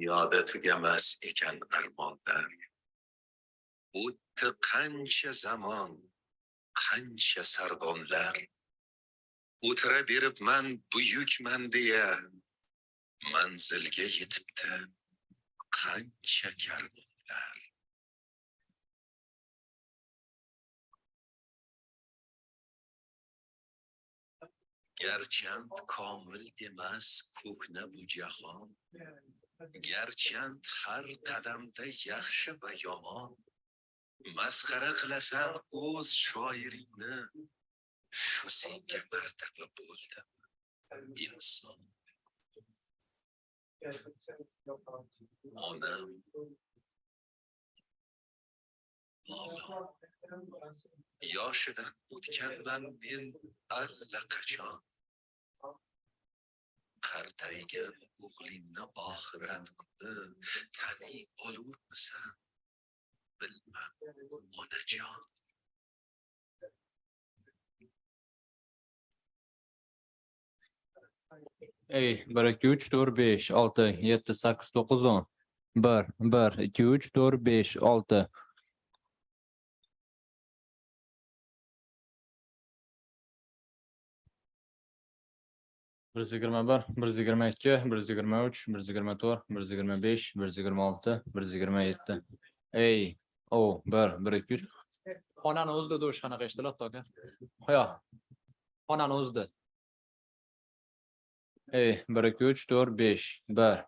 Dunyoda tugamas ekan armonlar. O'tdi qancha zamon, qancha sarg'onlar. O'tira beribman buyukman deya, manzilga yetibdi qancha karvonlar. Garchand komil emas ko'kna bu jahon, garchand har qadamda yaxshi va yomon. Masxara qilasan o'z shoiringni, shu senga martaba bo'ldi inson. Onam, olam, yoshidan o'tganman men allaqachon. Qartaygan o'g'lingni oxirat kuni taniy olurmisan, bilmam onajon. Ey, 1, 2, 3, 4, 5, 6, 7, 8, 9, 10. 1, 1, 2, 3, 4, 5, 6. Bir 21, 122, 123, 124, 125, 126, 127. Ey, o, 1, 1, 2, 3. Xonani o'zida do'sh qanaqa eshitilar to'ka? Ho'yo. Xonani o'zida. Ey, 1, 2, 3, 4, 5, 1.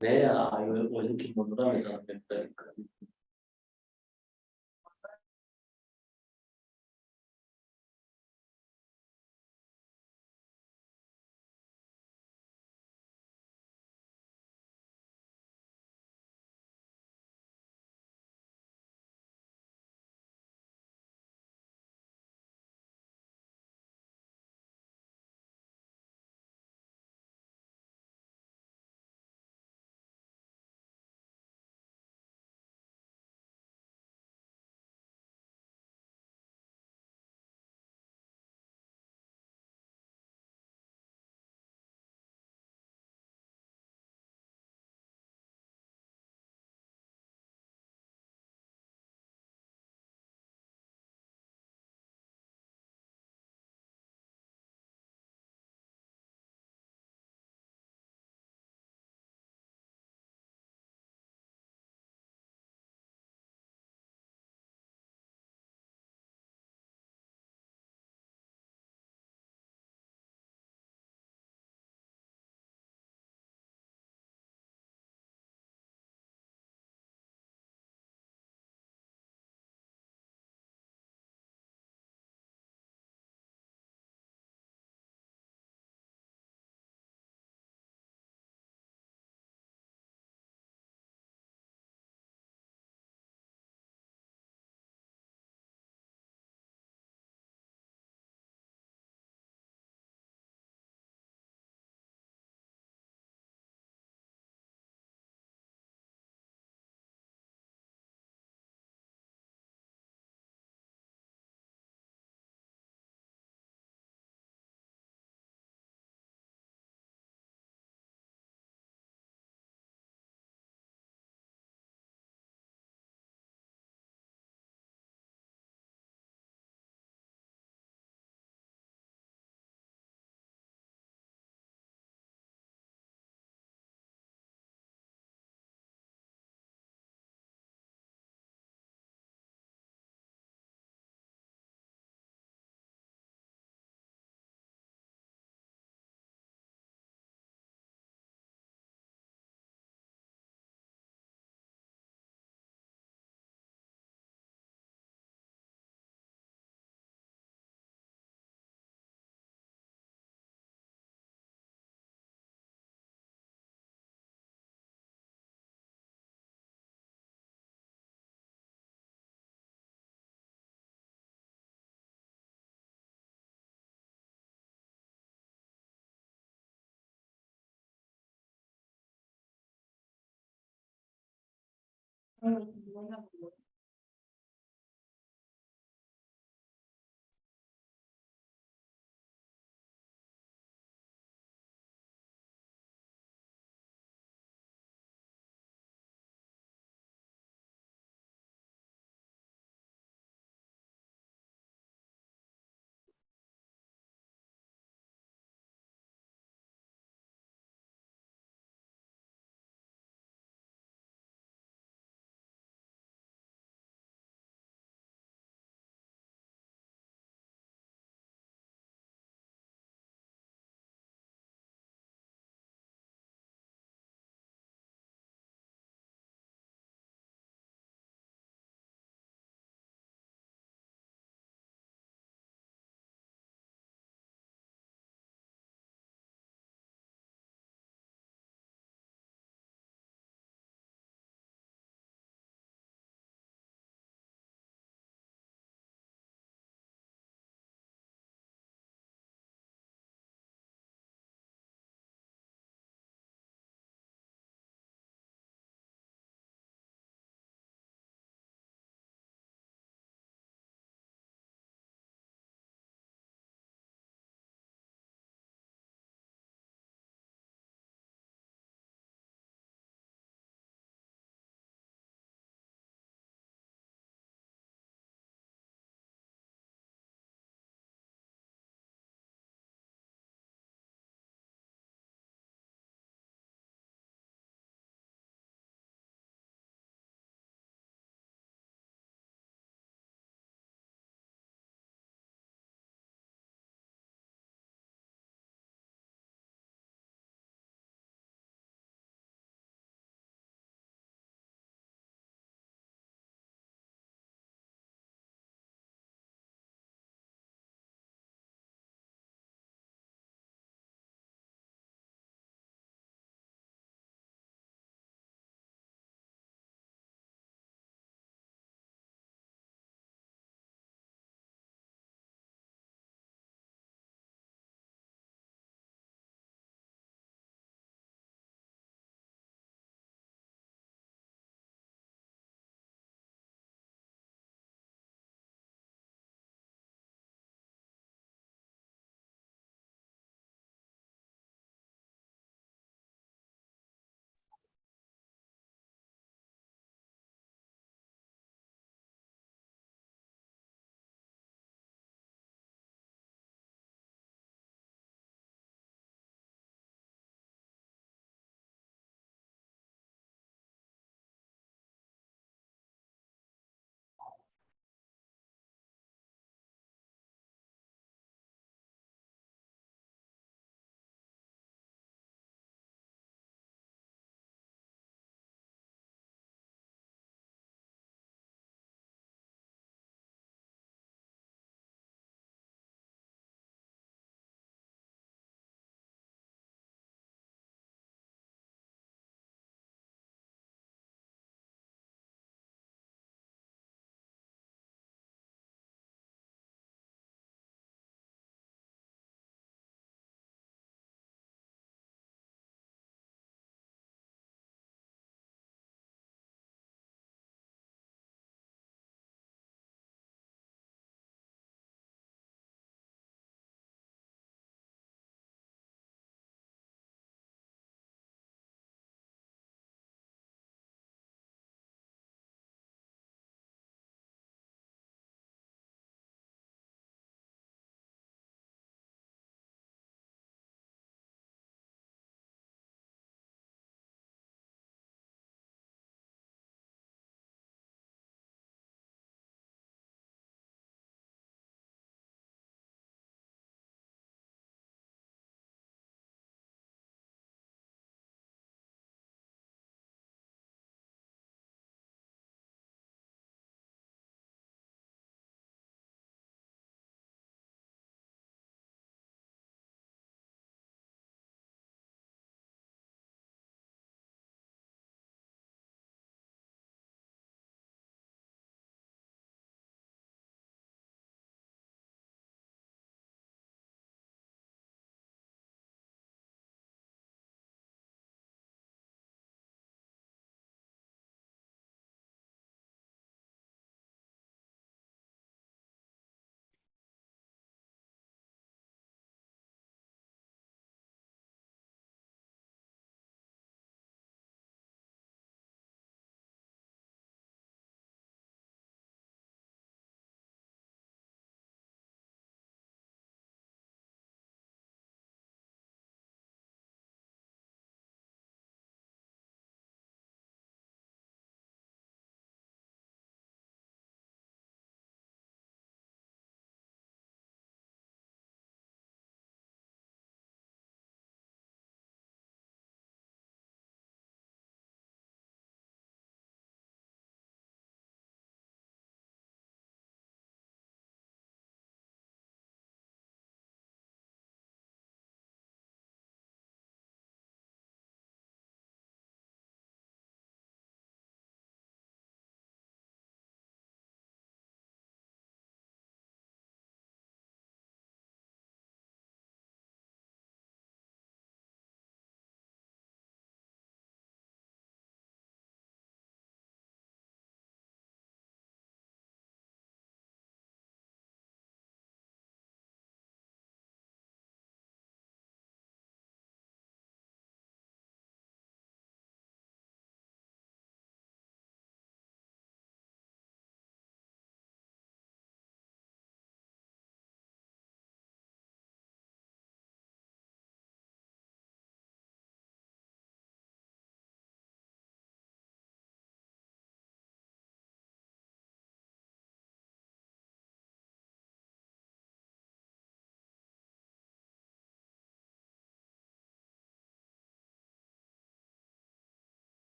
Ne ya, oyun tutmadı da mesela.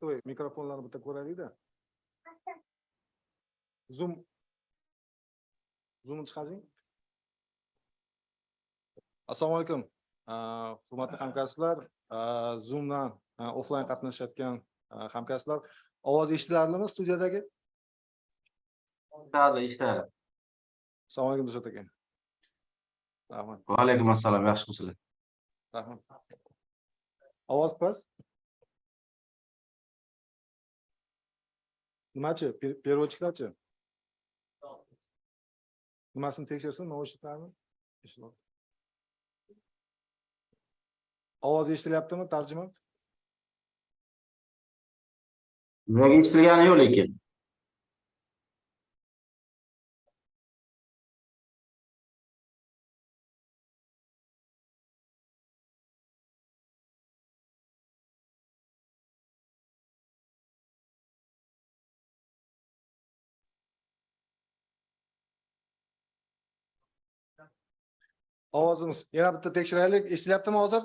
To'y, mikrofonlarni bitta ko'raylik-da. Zoomni chiqazing. Assalomu alaykum. Hurmatli hamkasblar, Zoomdan offline qatnashayotgan hamkasblar, ovoz eshitilarlimi studiyadagi? Eshitadi. Assalomu alaykum Dilshod aka. Rahmat. Va alaykum assalom, yaxshimisiz? Rahmat. Ovoz past. Nimachi? Переводчикlarchi? Nimasini tekshirsin, namoyishlarni? Ovoz eshitilyaptimi, tarjima? Nega eshitilgani yo'q lekin? Ovozimiz yana bitta tekshiraylik. Eshitilyaptimi hozir?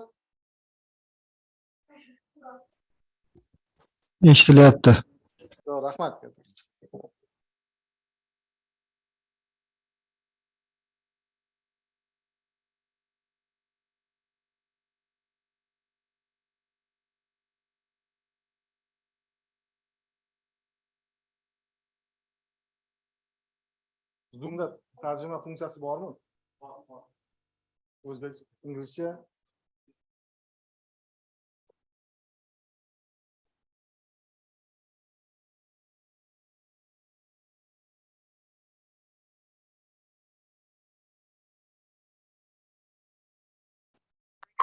Eshitilyapti. Rahmat. Zoomda tarjima funksiyasi bormi? O'zbek, inglizcha.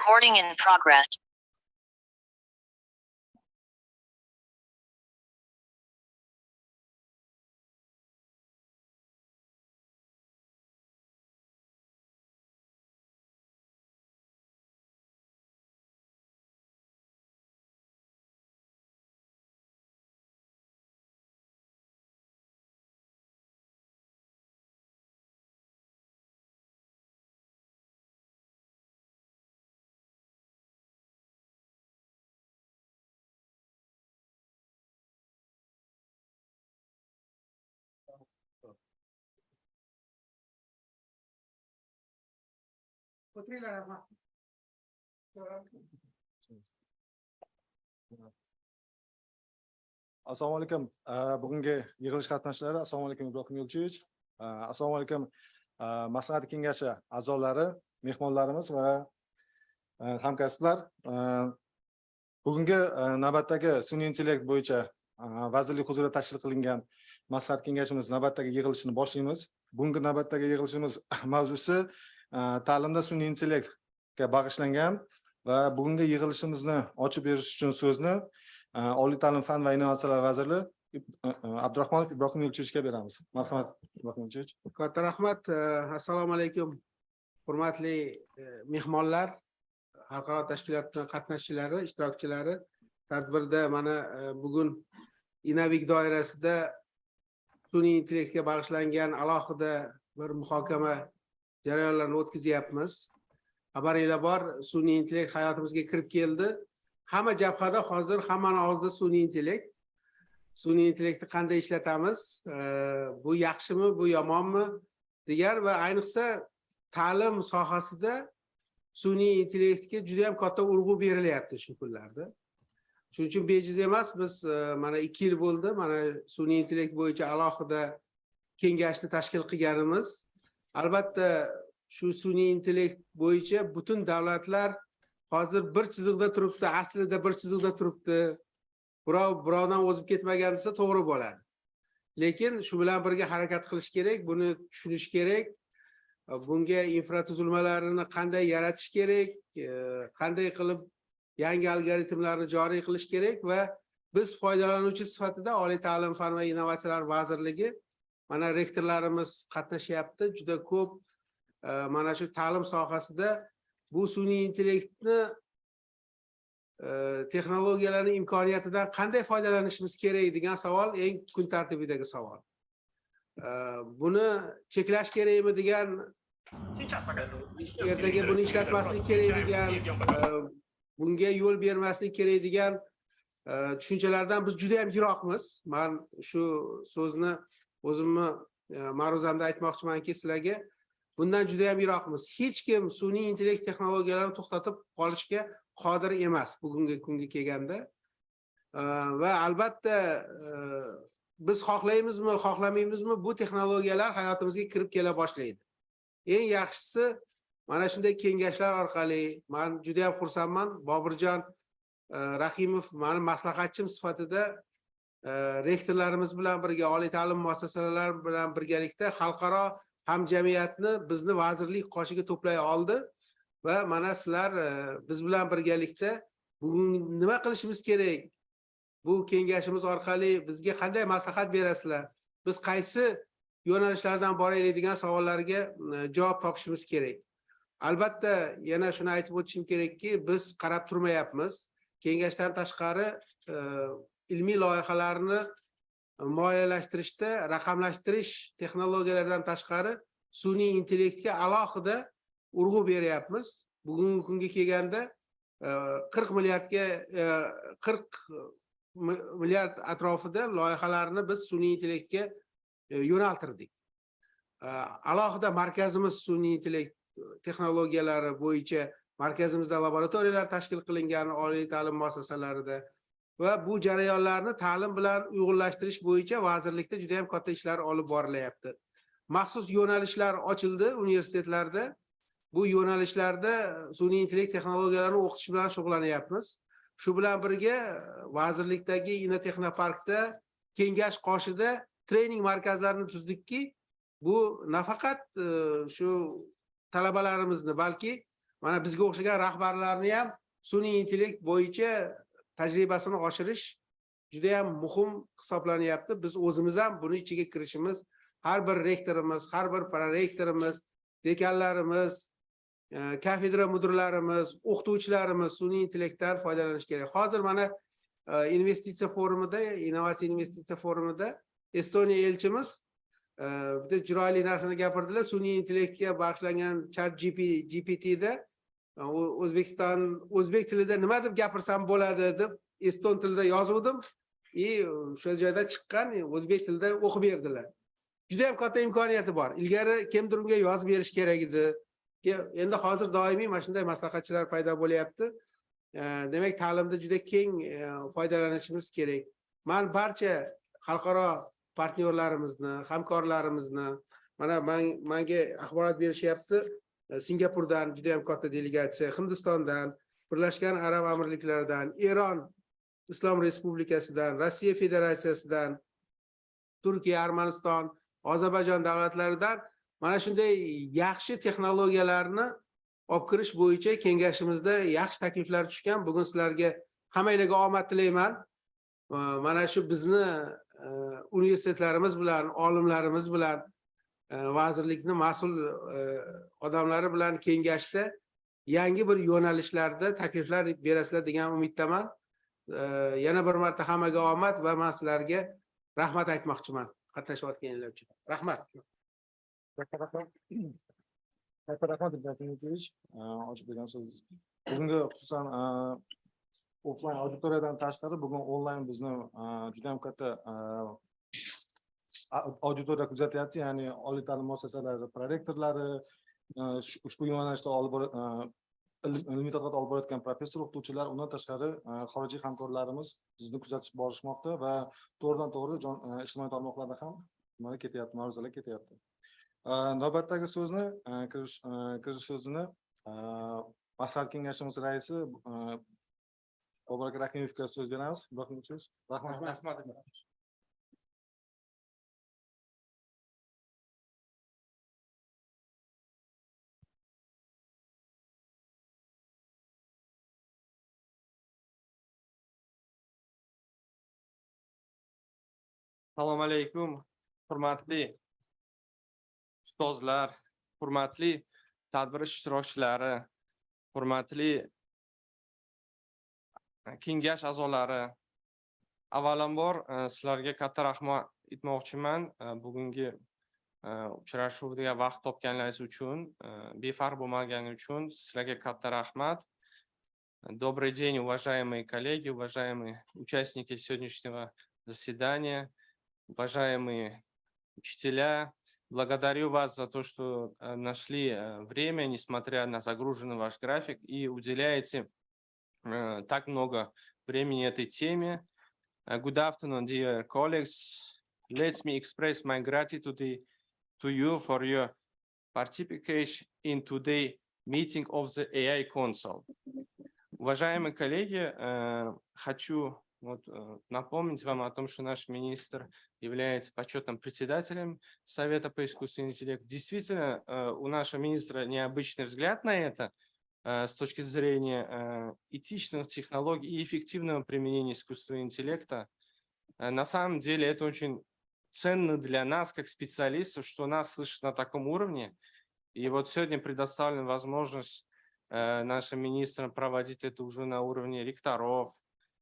Recording in progress. Assalomu alaykum. Bugungi yig'ilish qatnashchilari, assalomu alaykum Ibrohim Yo'lchiyevich. Assalomu alaykum maslahat kengashi a'zolari, mehmonlarimiz va hamkasblar. Bugungi navbatdagi sun'iy intellekt bo'yicha vazirlik huzurida tashkil qilingan maslahat kengashimiz navbatdagi yig'ilishini boshlaymiz. Bugungi navbatdagi yig'ilishimiz mavzusi ta'limda sun'iy intellektga bag'ishlangan va bugungi yig'ilishimizni ochib berish uchun so'zni Oliy ta'lim fan va innovatsiyalar vaziri Abdurahmonov Ibrohim Yo'lchiyevichga beramiz. Marhamat, Ibrohim Yo'lchiyevich. Katta rahmat. Assalomu alaykum. Hurmatli mehmonlar, xalqaro tashkilotning qatnashchilari, ishtirokchilari. Tadbirda mana bugun Inavik doirasida sun'iy intellektga bag'ishlangan alohida bir muhokama jarayonlarini o'tkazyapmiz. Xabaringlar bor, sun'iy intellekt hayotimizga kirib keldi. Hamma jabhada hozir hammani og'zida sun'iy intellekt. Sun'iy intellektni qanday ishlatamiz? Bu yaxshimi, bu yomonmi? degan va ayniqsa ta'lim sohasida sun'iy intellektga juda ham katta urg'u berilyapti shu kunlarda. Shuning uchun bejiz emas, biz mana 2 yil bo'ldi, mana sun'iy intellekt bo'yicha alohida kengashni tashkil qilganimiz. Albatta, shu sun'iy intellekt bo'yicha butun davlatlar hozir bir chiziqda turibdi, aslida bir chiziqda turibdi. Birovdan o'zib ketmagan desa to'g'ri bo'ladi. Lekin shu bilan birga harakat qilish kerak, buni tushunish kerak. Bunga infratuzilmalarini qanday yaratish kerak, qanday qilib yangi algoritmlarni joriy qilish kerak va biz foydalanuvchi sifatida Oliy ta'lim fan va innovatsiyalar vazirligi mana rektorlarimiz qatnashyapti. Juda ko'p mana shu ta'lim sohasida bu sun'iy intellektni texnologiyalarning imkoniyatidan qanday foydalanishimiz kerak degan savol eng kun tartibidagi savol. Buni cheklash kerakmi degan, ertaga buni ishlatmaslik kerak degan, bunga yo'l bermaslik kerak degan tushunchalardan biz juda ham yiroqmiz. Men shu so'zni o'zimni ma'ruzamda aytmoqchimanki, sizlarga bundan juda ham yiroqmiz. Hech kim sun'iy intellekt texnologiyalarini to'xtatib qolishga qodir emas bugungi kunga kelganda. Va albatta biz xohlaymizmi, xohlamaymizmi, bu texnologiyalar hayotimizga kirib kela boshlaydi. Eng yaxshisi mana shunday kengashlar orqali, men juda ham xursandman, Bobirjon Rahimov meni maslahatchim sifatida rektorlarimiz bilan birga, oliy ta'lim muassasalari bilan birgalikda xalqaro hamjamiyatni bizni vazirlik qoshiga to'play oldi va mana sizlar biz bilan birgalikda bugun nima qilishimiz kerak? Bu kengashimiz orqali bizga qanday maslahat berasizlar? Biz qaysi yo'nalishlardan boraylik degan savollarga javob topishimiz kerak. Albatta, yana shuni aytib o'tishim kerakki, biz qarab turmayapmiz. Kengashdan tashqari ilmiy loyihalarni moliyalashtirishda raqamlashtirish texnologiyalaridan tashqari sun'iy intellektga alohida urg'u beryapmiz. Bugungi kunga kelganda 40 milliard atrofida loyihalarni biz sun'iy intellektga yo'naltirdik. Alohida markazimiz sun'iy intellekt texnologiyalari bo'yicha markazimizda laboratoriyalar tashkil qilingan oliy ta'lim muassasalarida va bu jarayonlarni ta'lim bilan uyg'unlashtirish bo'yicha vazirlikda juda ham katta ishlar olib borilyapti. Maxsus yo'nalishlar ochildi universitetlarda. Bu yo'nalishlarda sun'iy intellekt texnologiyalarini o'qitish bilan shug'ullanyapmiz. Shu bilan birga vazirlikdagi Innotexnoparkda kengash qoshida trening markazlarini tuzdikki, bu nafaqat shu talabalarimizni, balki mana bizga o'xshagan rahbarlarni ham sun'iy intellekt bo'yicha tajribasini oshirish juda ham muhim hisoblanyapti. Biz o'zimiz ham buni ichiga kirishimiz, har bir rektorimiz, har bir prorektorimiz, dekanlarimiz, kafedra mudirlarimiz, o'qituvchilarimiz sun'iy intellektdan foydalanish kerak. Hozir mana investitsiya forumida, innovatsiya investitsiya forumida Estoniya elchimiz bitta chiroyli narsani gapirdilar. Sun'iy intellektga bag'ishlangan ChatGPT'da o'zbek tilida nima deb gapirsam bo'ladi deb eston tilida yozuvdim. O'sha joyda chiqqan o'zbek tilida o'qib berdilar. Juda ham katta imkoniyati bor. Ilgari kimdir unga yozib berish kerak edi. Endi hozir doimiy mana shunday maslahatchilar paydo bo'lyapti. Demak, ta'limda juda keng foydalanishimiz kerak. Men barcha xalqaro partnyorlarimizni, hamkorlarimizni, mana menga axborot berishyapti. Singapurdan juda ham katta delegatsiya, Hindistondan, Birlashgan Arab Amirliklaridan, Eron Islom Respublikasidan, Rossiya Federatsiyasidan, Turkiya, Armaniston, Ozarbayjon davlatlaridan mana shunday yaxshi texnologiyalarni olib kirish bo'yicha kengashimizda yaxshi takliflar tushgan. Bugun sizlarga hammanglarga omad tilayman. Mana shu bizni universitetlarimiz bilan, olimlarimiz bilan, vazirlikning mas'ul odamlari bilan kengashda yangi bir yo'nalishlarda takliflar berasizlar degan umiddaman. Yana bir marta hammaga omad va men sizlarga rahmat aytmoqchiman qatnashayotganlar uchun. Rahmat. Katta rahmat Abdulaziz ochib bergan so'zingiz. Bugungi xususan offline auditoriyadan tashqari bugun onlayn bizni juda ham katta auditoriya kuzatyapti, ya'ni oliy ta'lim muassasalari prorektorlari, ushbu yo'nalishda ilmiy tadqiqot olib borayotgan professor o'qituvchilar, undan tashqari xorijiy hamkorlarimiz bizni kuzatib borishmoqda va to'g'ridan-to'g'ri ijtimoiy tarmoqlarda ham mana ketyapti, ma'ruzalar ketyapti. Navbatdagi so'zni kirish so'zini maslahat kengashimiz raisi Bobur Rahimovga so'z beramiz. Rahmat. Assalomu alaykum, hurmatli ustozlar, hurmatli tadbir ishtirokchilari, hurmatli kengash a'zolari. Avvalambor sizlarga katta rahmat aytmoqchiman bugungi uchrashuvga vaqt topganlaringiz uchun, befarq bo'lmaganingiz uchun sizlarga katta rahmat. Добрый день, уважаемые коллеги, уважаемые участники сегодняшнего заседания, уважаемые учителя. Благодарю вас за то, что нашли время, несмотря на загруженный ваш график, и уделяете так много времени этой теме. Good afternoon, dear colleagues. Let me express my gratitude to you for your participation in today's meeting of the AI Council. Уважаемые коллеги, хочу напомнить вам о том, что наш министр является почетным председателем Совета по искусственному интеллекту. Действительно, у нашего министра необычный взгляд на это с точки зрения этичных технологий и эффективного применения искусственного интеллекта. На самом деле это очень ценно для нас, как специалистов, что нас слышат на таком уровне. И вот сегодня предоставлена возможность нашим министрам проводить это уже на уровне ректоров,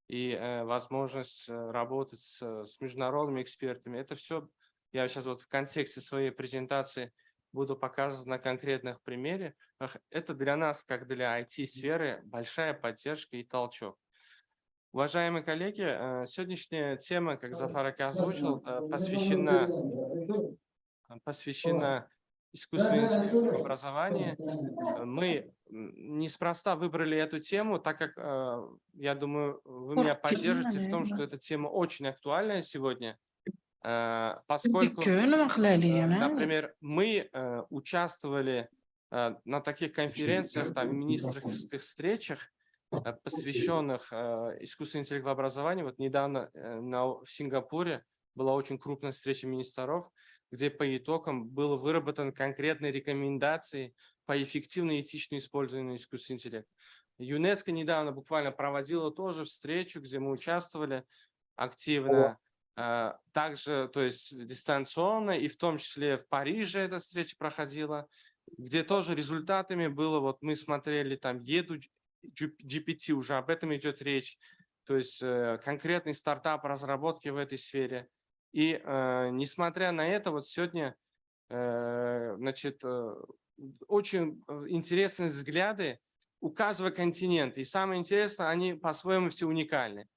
и возможность работать с международными экспертами. Это все я сейчас вот в контексте своей презентации буду показывать на конкретных примерах. Это для нас, как для IT-сферы, большая поддержка и толчок. Уважаемые коллеги, сегодняшняя тема, как Зафар Ака озвучил, посвящена искусственному интеллекту в образовании. Мы неспроста выбрали эту тему, так как, я думаю, вы меня поддержите в том, что эта тема очень актуальная сегодня, поскольку, например, мы участвовали на таких конференциях, там, министерских встречах, посвященных искусственному интеллекту в образовании. Вот недавно в Сингапуре была очень крупная встреча министров. где по итогам было выработаны конкретные рекомендации по эффективному и этичному использованию искусственного интеллекта. ЮНЕСКО недавно буквально проводила тоже встречу, где мы участвовали активно, также, то есть дистанционно, и в том числе в Париже эта встреча проходила, где тоже результатами было, вот мы смотрели там еду GPT, уже об этом идет речь, то есть конкретный стартап разработки в этой сфере. И несмотря на это, вот сегодня, значит, очень интересные взгляды у каждого континента. И самое интересное, они по-своему все уникальны.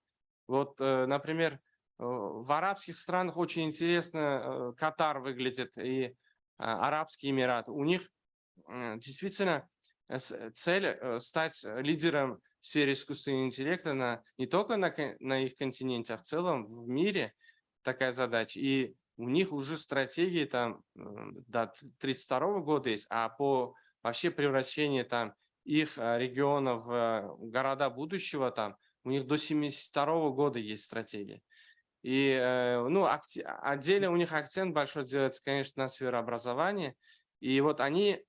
Вот, например, в арабских странах очень интересно Катар выглядит и Арабские Эмираты. У них действительно цель стать лидером в сфере искусственного интеллекта не только на их континенте, а в целом в мире такая задача. И у них уже стратегии там до 1932 года есть, а по вообще превращению там их регионов в города будущего там у них до 1972 года есть стратегия. И ну, отдельно у них акцент большой делается, конечно, на сферу образования. И вот они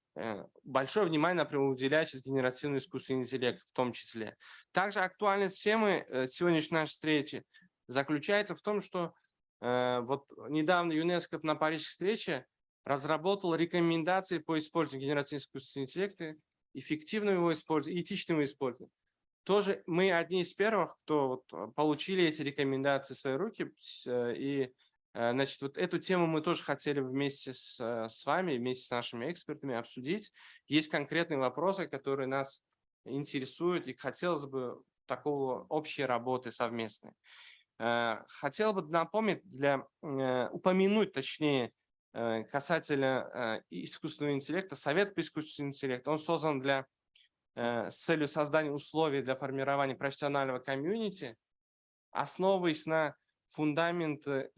большое внимание, например, уделяют сейчас генеративному искусственному интеллекту в том числе. Также актуальность темы сегодняшней нашей встречи заключается в том, что вот недавно ЮНЕСКО на Парижской встрече разработал рекомендации по использованию генеративного искусственного интеллекта, эффективного его использования, этичного использования. Тоже мы одни из первых, кто вот получили эти рекомендации в свои руки. И, значит, вот эту тему мы тоже хотели вместе с вами, вместе с нашими экспертами обсудить. Есть конкретные вопросы, которые нас интересуют, и хотелось бы такого общей работы совместной. Хотел бы напомнить, упомянуть, точнее, касательно искусственного интеллекта, Совет по искусственному интеллекту. Он создан с целью создания условий для формирования профессионального комьюнити, основываясь на фундаменте,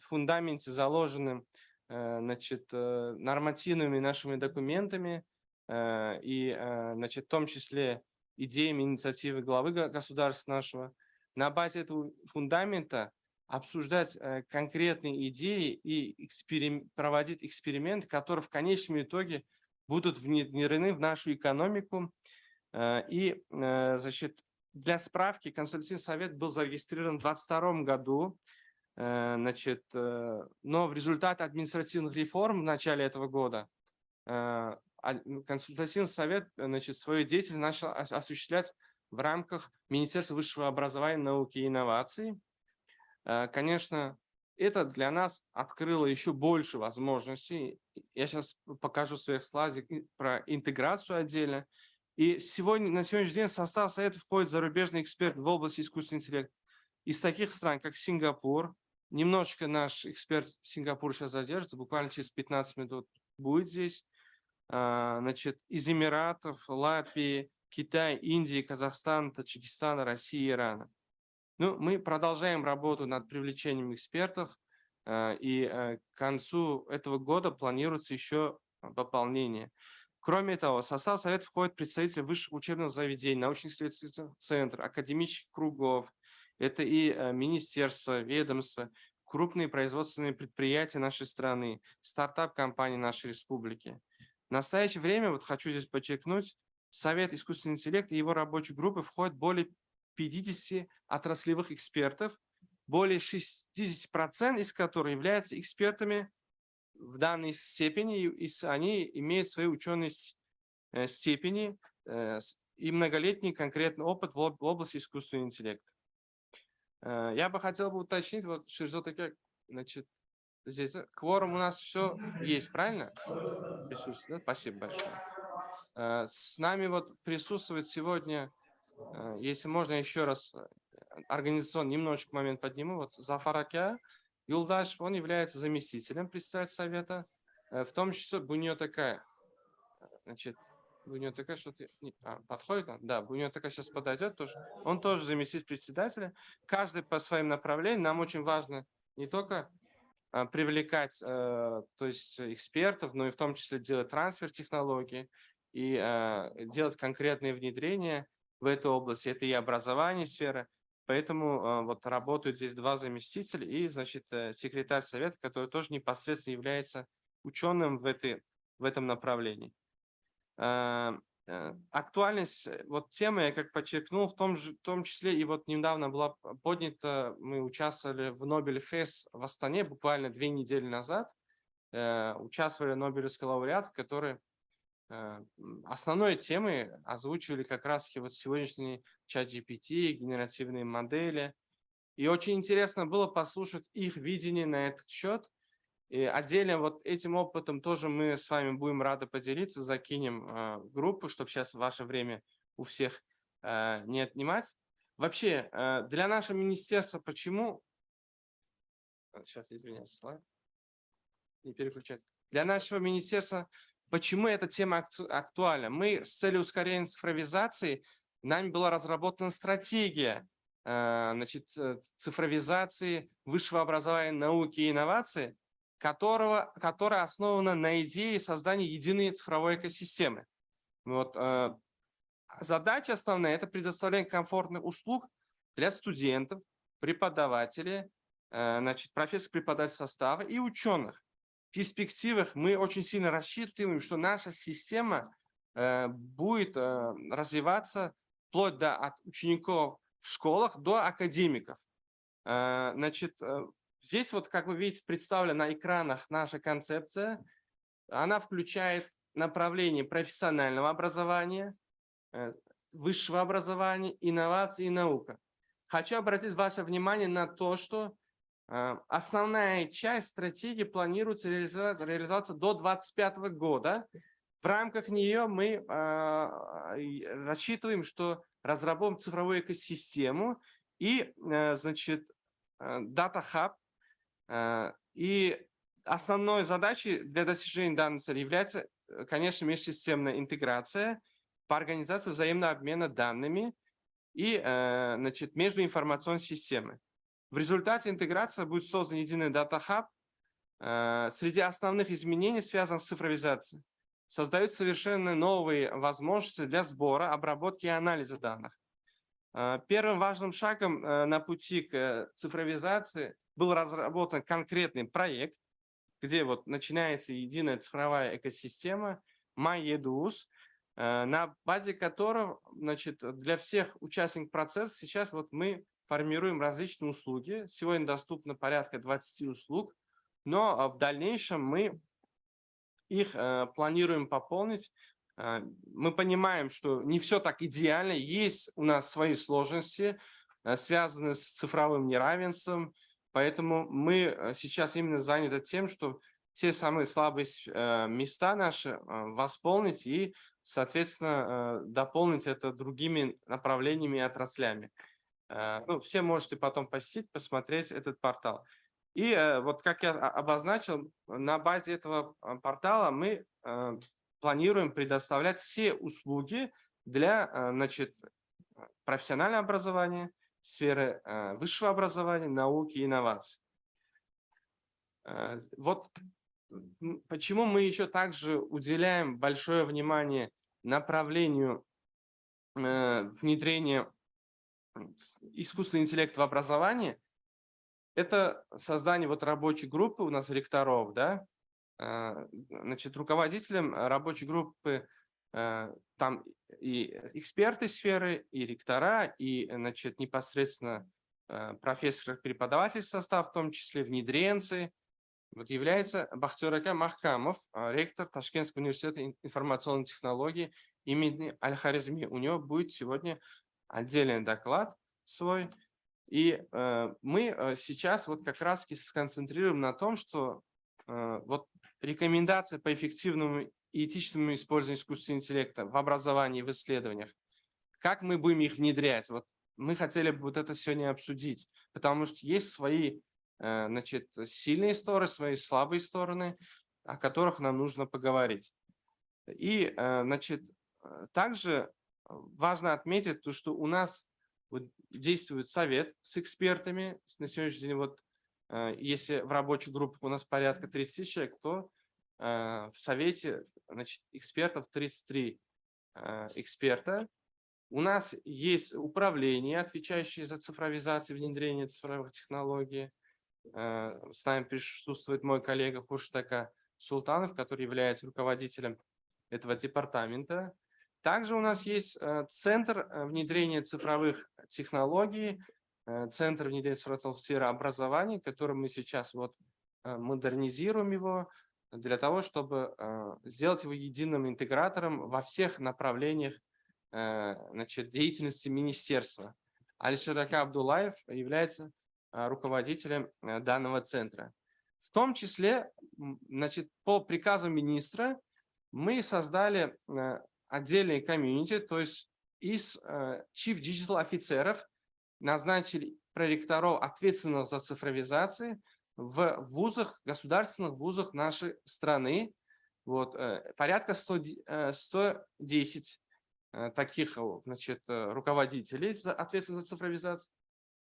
заложенным значит, нормативными нашими документами и, значит, в том числе идеями инициативы главы государства нашего. На базе этого фундамента обсуждать конкретные идеи и проводить эксперименты, которые в конечном итоге будут внедрены в нашу экономику. И, значит, для справки, Консультативный совет был зарегистрирован в 2022 году, значит, но в результате административных реформ в начале этого года Консультативный совет, значит, свою деятельность начал осуществлять в рамках Министерства высшего образования, науки и инноваций. Конечно, это для нас открыло еще больше возможностей. Я сейчас покажу в своих слайдах про интеграцию отдельно. И на сегодняшний день в состав совета входят зарубежные эксперты в области искусственного интеллекта из таких стран, как Сингапур. Немножечко наш эксперт Сингапур сейчас задержится, буквально через 15 минут будет здесь. Значит, из Эмиратов, Латвии, Китая, Индии, Казахстана, Таджикистана, России, Ирана. Ну, мы продолжаем работу над привлечением экспертов, и к концу этого года планируется еще пополнение. Кроме того, в состав совета входят представители высших учебных заведений, научно-исследовательских центров, академических кругов. Это и министерства, ведомства, крупные производственные предприятия нашей страны, стартап-компании нашей республики. В настоящее время, вот хочу здесь подчеркнуть, в Совет искусственного интеллекта и его рабочей группы входит более 50 отраслевых экспертов, более 60% из которых являются экспертами в данной степени, и они имеют свои ученые степени и многолетний конкретный опыт в области искусственного интеллекта. Я бы хотел уточнить, вот все-таки, значит, здесь кворум у нас все есть, правильно? Присутствует, да? Спасибо большое. С нами вот присутствует сегодня, если можно еще раз организационный немножечко момент подниму, вот Зафар Ака Юлдаш, он является заместителем председателя совета, в том числе Буньо такая, значит, Буньо такая что-то подходит, да, Буньо такая сейчас подойдет тоже, он тоже заместитель председателя, каждый по своим направлениям. Нам очень важно не только привлекать, то есть экспертов, но и в том числе делать трансфер технологий и делать конкретные внедрения в эту область. Это и образование сфера. Поэтому вот работают здесь два заместителя и, значит, секретарь совета, который тоже непосредственно является ученым в этом направлении. Актуальность вот темы, я как подчеркнул, в том числе и вот недавно была поднята, мы участвовали в Nobel Fest в Астане буквально 2 недели назад, участвовали нобелевские лауреаты, которые основной темой озвучивали как раз вот сегодняшний чат GPT, генеративные модели. И очень интересно было послушать их видение на этот счет. И отдельно вот этим опытом тоже мы с вами будем рады поделиться, закинем в группу, чтобы сейчас ваше время у всех не отнимать. Вообще, для нашего министерства почему... Сейчас, извиняюсь, слайд. Не переключать. Для нашего министерства почему эта тема актуальна? Мы с целью ускорения цифровизации, нами была разработана стратегия цифровизации высшего образования, науки и инноваций, которая основана на идее создания единой цифровой экосистемы. Вот, задача основная – это предоставление комфортных услуг для студентов, преподавателей, профессор-преподавательского состава и ученых. В перспективах мы очень сильно рассчитываем, что наша система будет развиваться вплоть от учеников в школах до академиков. Здесь вот, как вы видите, представлена на экранах наша концепция. Она включает направление профессионального образования, высшего образования, инноваций и наука. Хочу обратить ваше внимание на то, что основная часть стратегии планируется реализоваться до 2025 года. В рамках нее мы рассчитываем, что разработаем цифровую экосистему и, Data Hub. И основной задачей для достижения данной цели является, конечно, межсистемная интеграция по организации взаимного обмена данными и между информационной системой. В результате интеграции будет создан единый Data Hub. Среди основных изменений, связанных с цифровизацией, создают совершенно новые возможности для сбора, обработки и анализа данных. Первым важным шагом на пути к цифровизации был разработан конкретный проект, где вот начинается единая цифровая экосистема MyEduus, на базе которого для всех участников процесса сейчас вот мы формируем различные услуги. Сегодня доступно порядка 20 услуг, но в дальнейшем мы их планируем пополнить. Мы понимаем, что не все так идеально, есть у нас свои сложности, связанные с цифровым неравенством, поэтому мы сейчас именно заняты тем, что те самые слабые места наши восполнить и, соответственно, дополнить это другими направлениями и отраслями. Все можете потом посетить, посмотреть этот портал. И вот как я обозначил, на базе этого портала мы планируем предоставлять все услуги для профессионального образования, сферы высшего образования, науки и инноваций. Вот почему мы еще также уделяем большое внимание направлению внедрения искусственного интеллекта в образовании. Это создание вот рабочей группы у нас ректоров, да, руководителем рабочей группы там и эксперты сферы, и ректора, и непосредственно профессор-преподавательский состав, в том числе внедренцы. Вот является Бахтиёр Махкамов, ректор Ташкентского университета информационной технологии имени Аль-Хорезми. У него будет сегодня отдельный доклад свой. И мы сейчас вот как раз сконцентрируем на том, что вот рекомендации по эффективному и этичному использованию искусственного интеллекта в образовании и в исследованиях, как мы будем их внедрять. Вот мы хотели бы вот это сегодня обсудить, потому что есть свои сильные стороны, свои слабые стороны, о которых нам нужно поговорить. И также важно отметить то, что у нас действует совет с экспертами. На сегодняшний день, вот, если в рабочей группе у нас порядка 30 человек, то в совете экспертов 33 эксперта. У нас есть управление, отвечающее за цифровизацию, внедрение цифровых технологий. С нами присутствует мой коллега Хуштака Султанов, который является руководителем этого департамента. Также у нас есть Центр внедрения цифровых технологий, Центр внедрения цифровых технологий в сфере образования, который мы сейчас вот модернизируем его для того, чтобы сделать его единым интегратором во всех направлениях значит, деятельности министерства. Алишер Абдуллаев является руководителем данного центра. В том числе, значит, по приказу министра мы создали отдельные комьюнити, то есть из Chief Digital офицеров назначили проректоров, ответственных за цифровизацию в вузах, государственных вузах нашей страны. Вот, порядка 110 таких, значит, руководителей, ответственных за цифровизацию.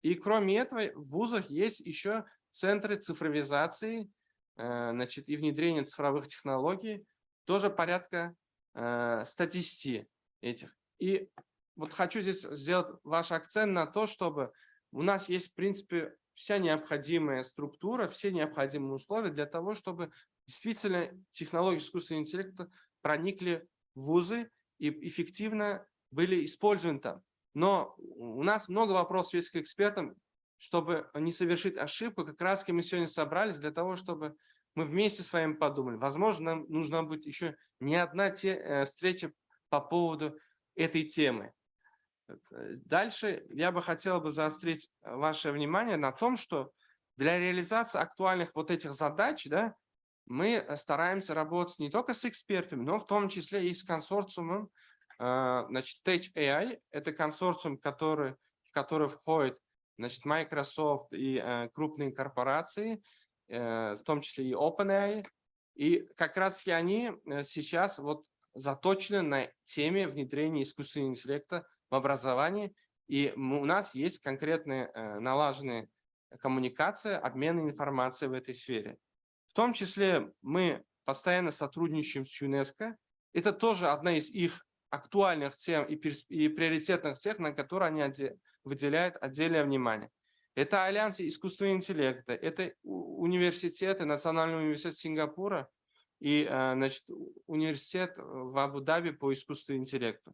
И кроме этого, в вузах есть еще центры цифровизации, значит, и внедрения цифровых технологий, тоже порядка 110 этих. И вот хочу здесь сделать ваш акцент на то, чтобы у нас есть, в принципе, вся необходимая структура, все необходимые условия для того, чтобы действительно технологии искусственного интеллекта проникли в вузы и эффективно были использованы там. Но у нас много вопросов есть к экспертам, чтобы не совершить ошибку. Как раз мы сегодня собрались для того, чтобы мы вместе с вами подумали. Возможно, нам нужна будет еще не одна встреча по поводу этой темы. Дальше я бы хотел заострить ваше внимание на том, что для реализации актуальных вот этих задач, да, мы стараемся работать не только с экспертами, но в том числе и с консорциумом. Значит, Tech AI – это консорциум, в который входит, значит, Microsoft и крупные корпорации, в том числе и OpenAI. И как раз и они сейчас вот заточены на теме внедрения искусственного интеллекта в образовании. И у нас есть конкретные налаженные коммуникации, обмен информацией в этой сфере. В том числе мы постоянно сотрудничаем с ЮНЕСКО. Это тоже одна из их актуальных тем и приоритетных тем, на которые они выделяют отдельное внимание. Это Альянс искусственного интеллекта, это университеты, Национальный университет Сингапура и, значит, университет в Абу-Даби по искусственному интеллекту.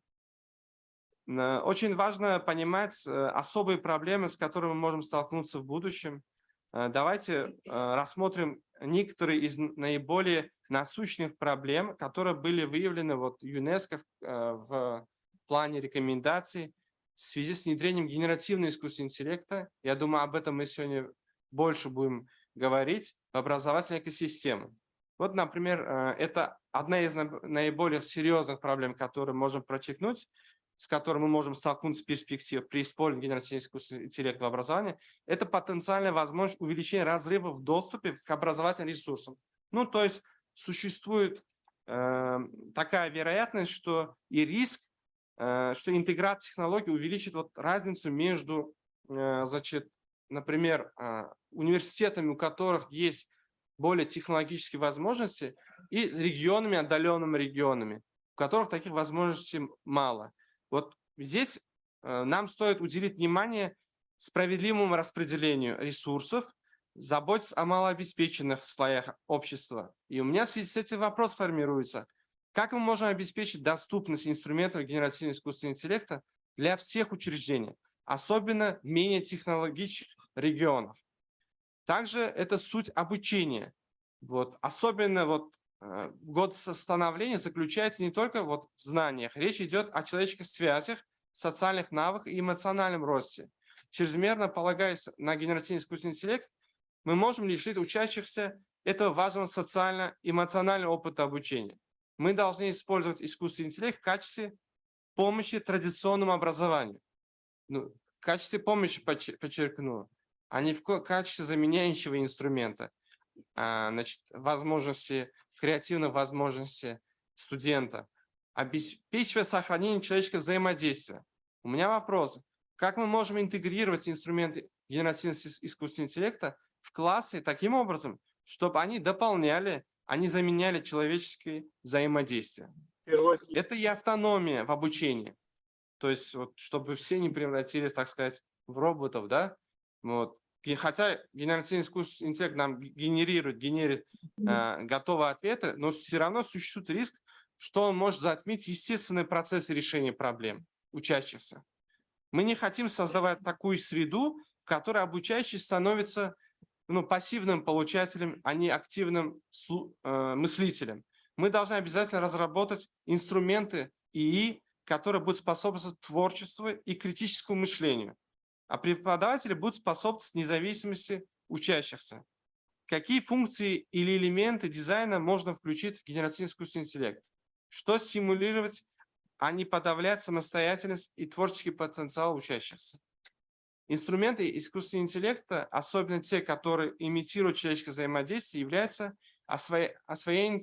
Очень важно понимать особые проблемы, с которыми мы можем столкнуться в будущем. Давайте рассмотрим некоторые из наиболее насущных проблем, которые были выявлены вот ЮНЕСКО в плане рекомендаций в связи с внедрением генеративного искусственного интеллекта. Я думаю, об этом мы сегодня больше будем говорить в образовательной экосистеме. Вот, например, это одна из наиболее серьезных проблем, которые можем прочекнуть, с которым мы можем столкнуться в перспективе при использовании генеративного искусственного интеллекта в образовании, это потенциальная возможность увеличения разрыва в доступе к образовательным ресурсам. Ну, то есть существует такая вероятность, что и риск, что интеграция технологий увеличит вот разницу между, значит, например, университетами, у которых есть более технологические возможности, и регионами, отдаленными регионами, у которых таких возможностей мало. Вот здесь нам стоит уделить внимание справедливому распределению ресурсов, заботиться о малообеспеченных слоях общества. И у меня в связи с этим вопрос формируется. Как мы можем обеспечить доступность инструментов генеративного искусственного интеллекта для всех учреждений, особенно в менее технологичных регионах? Также это суть обучения. Вот, особенно вот год становления заключается не только вот в знаниях. Речь идет о человеческих связях, социальных навыках и эмоциональном росте. Чрезмерно полагаясь на генеративный искусственный интеллект, мы можем лишить учащихся этого важного социально-эмоционального опыта обучения. Мы должны использовать искусственный интеллект в качестве помощи традиционному образованию. Ну, в качестве помощи, подчеркну, а не в качестве заменяющего инструмента. Значит, возможности, креативных возможностей студента, обеспечивая сохранение человеческого взаимодействия. У меня вопрос. Как мы можем интегрировать инструменты генеративного искусственного интеллекта в классы таким образом, чтобы они дополняли, а не заменяли человеческое взаимодействие? Это и автономия в обучении. То есть, вот, чтобы все не превратились, так сказать, в роботов, да? Вот. хотя генеративный искусственный интеллект нам генерит готовые ответы, но все равно существует риск, что он может затмить естественные процессы решения проблем учащихся. Мы не хотим создавать такую среду, в которой обучающий становится пассивным получателем, а не активным мыслителем. Мы должны обязательно разработать инструменты ИИ, которые будут способствовать творчеству и критическому мышлению, а преподаватели будут способствовать независимости учащихся. Какие функции или элементы дизайна можно включить в генеративный искусственный интеллект? Что стимулировать, а не подавлять самостоятельность и творческий потенциал учащихся? Инструменты искусственного интеллекта, особенно те, которые имитируют человеческое взаимодействие, являются освоением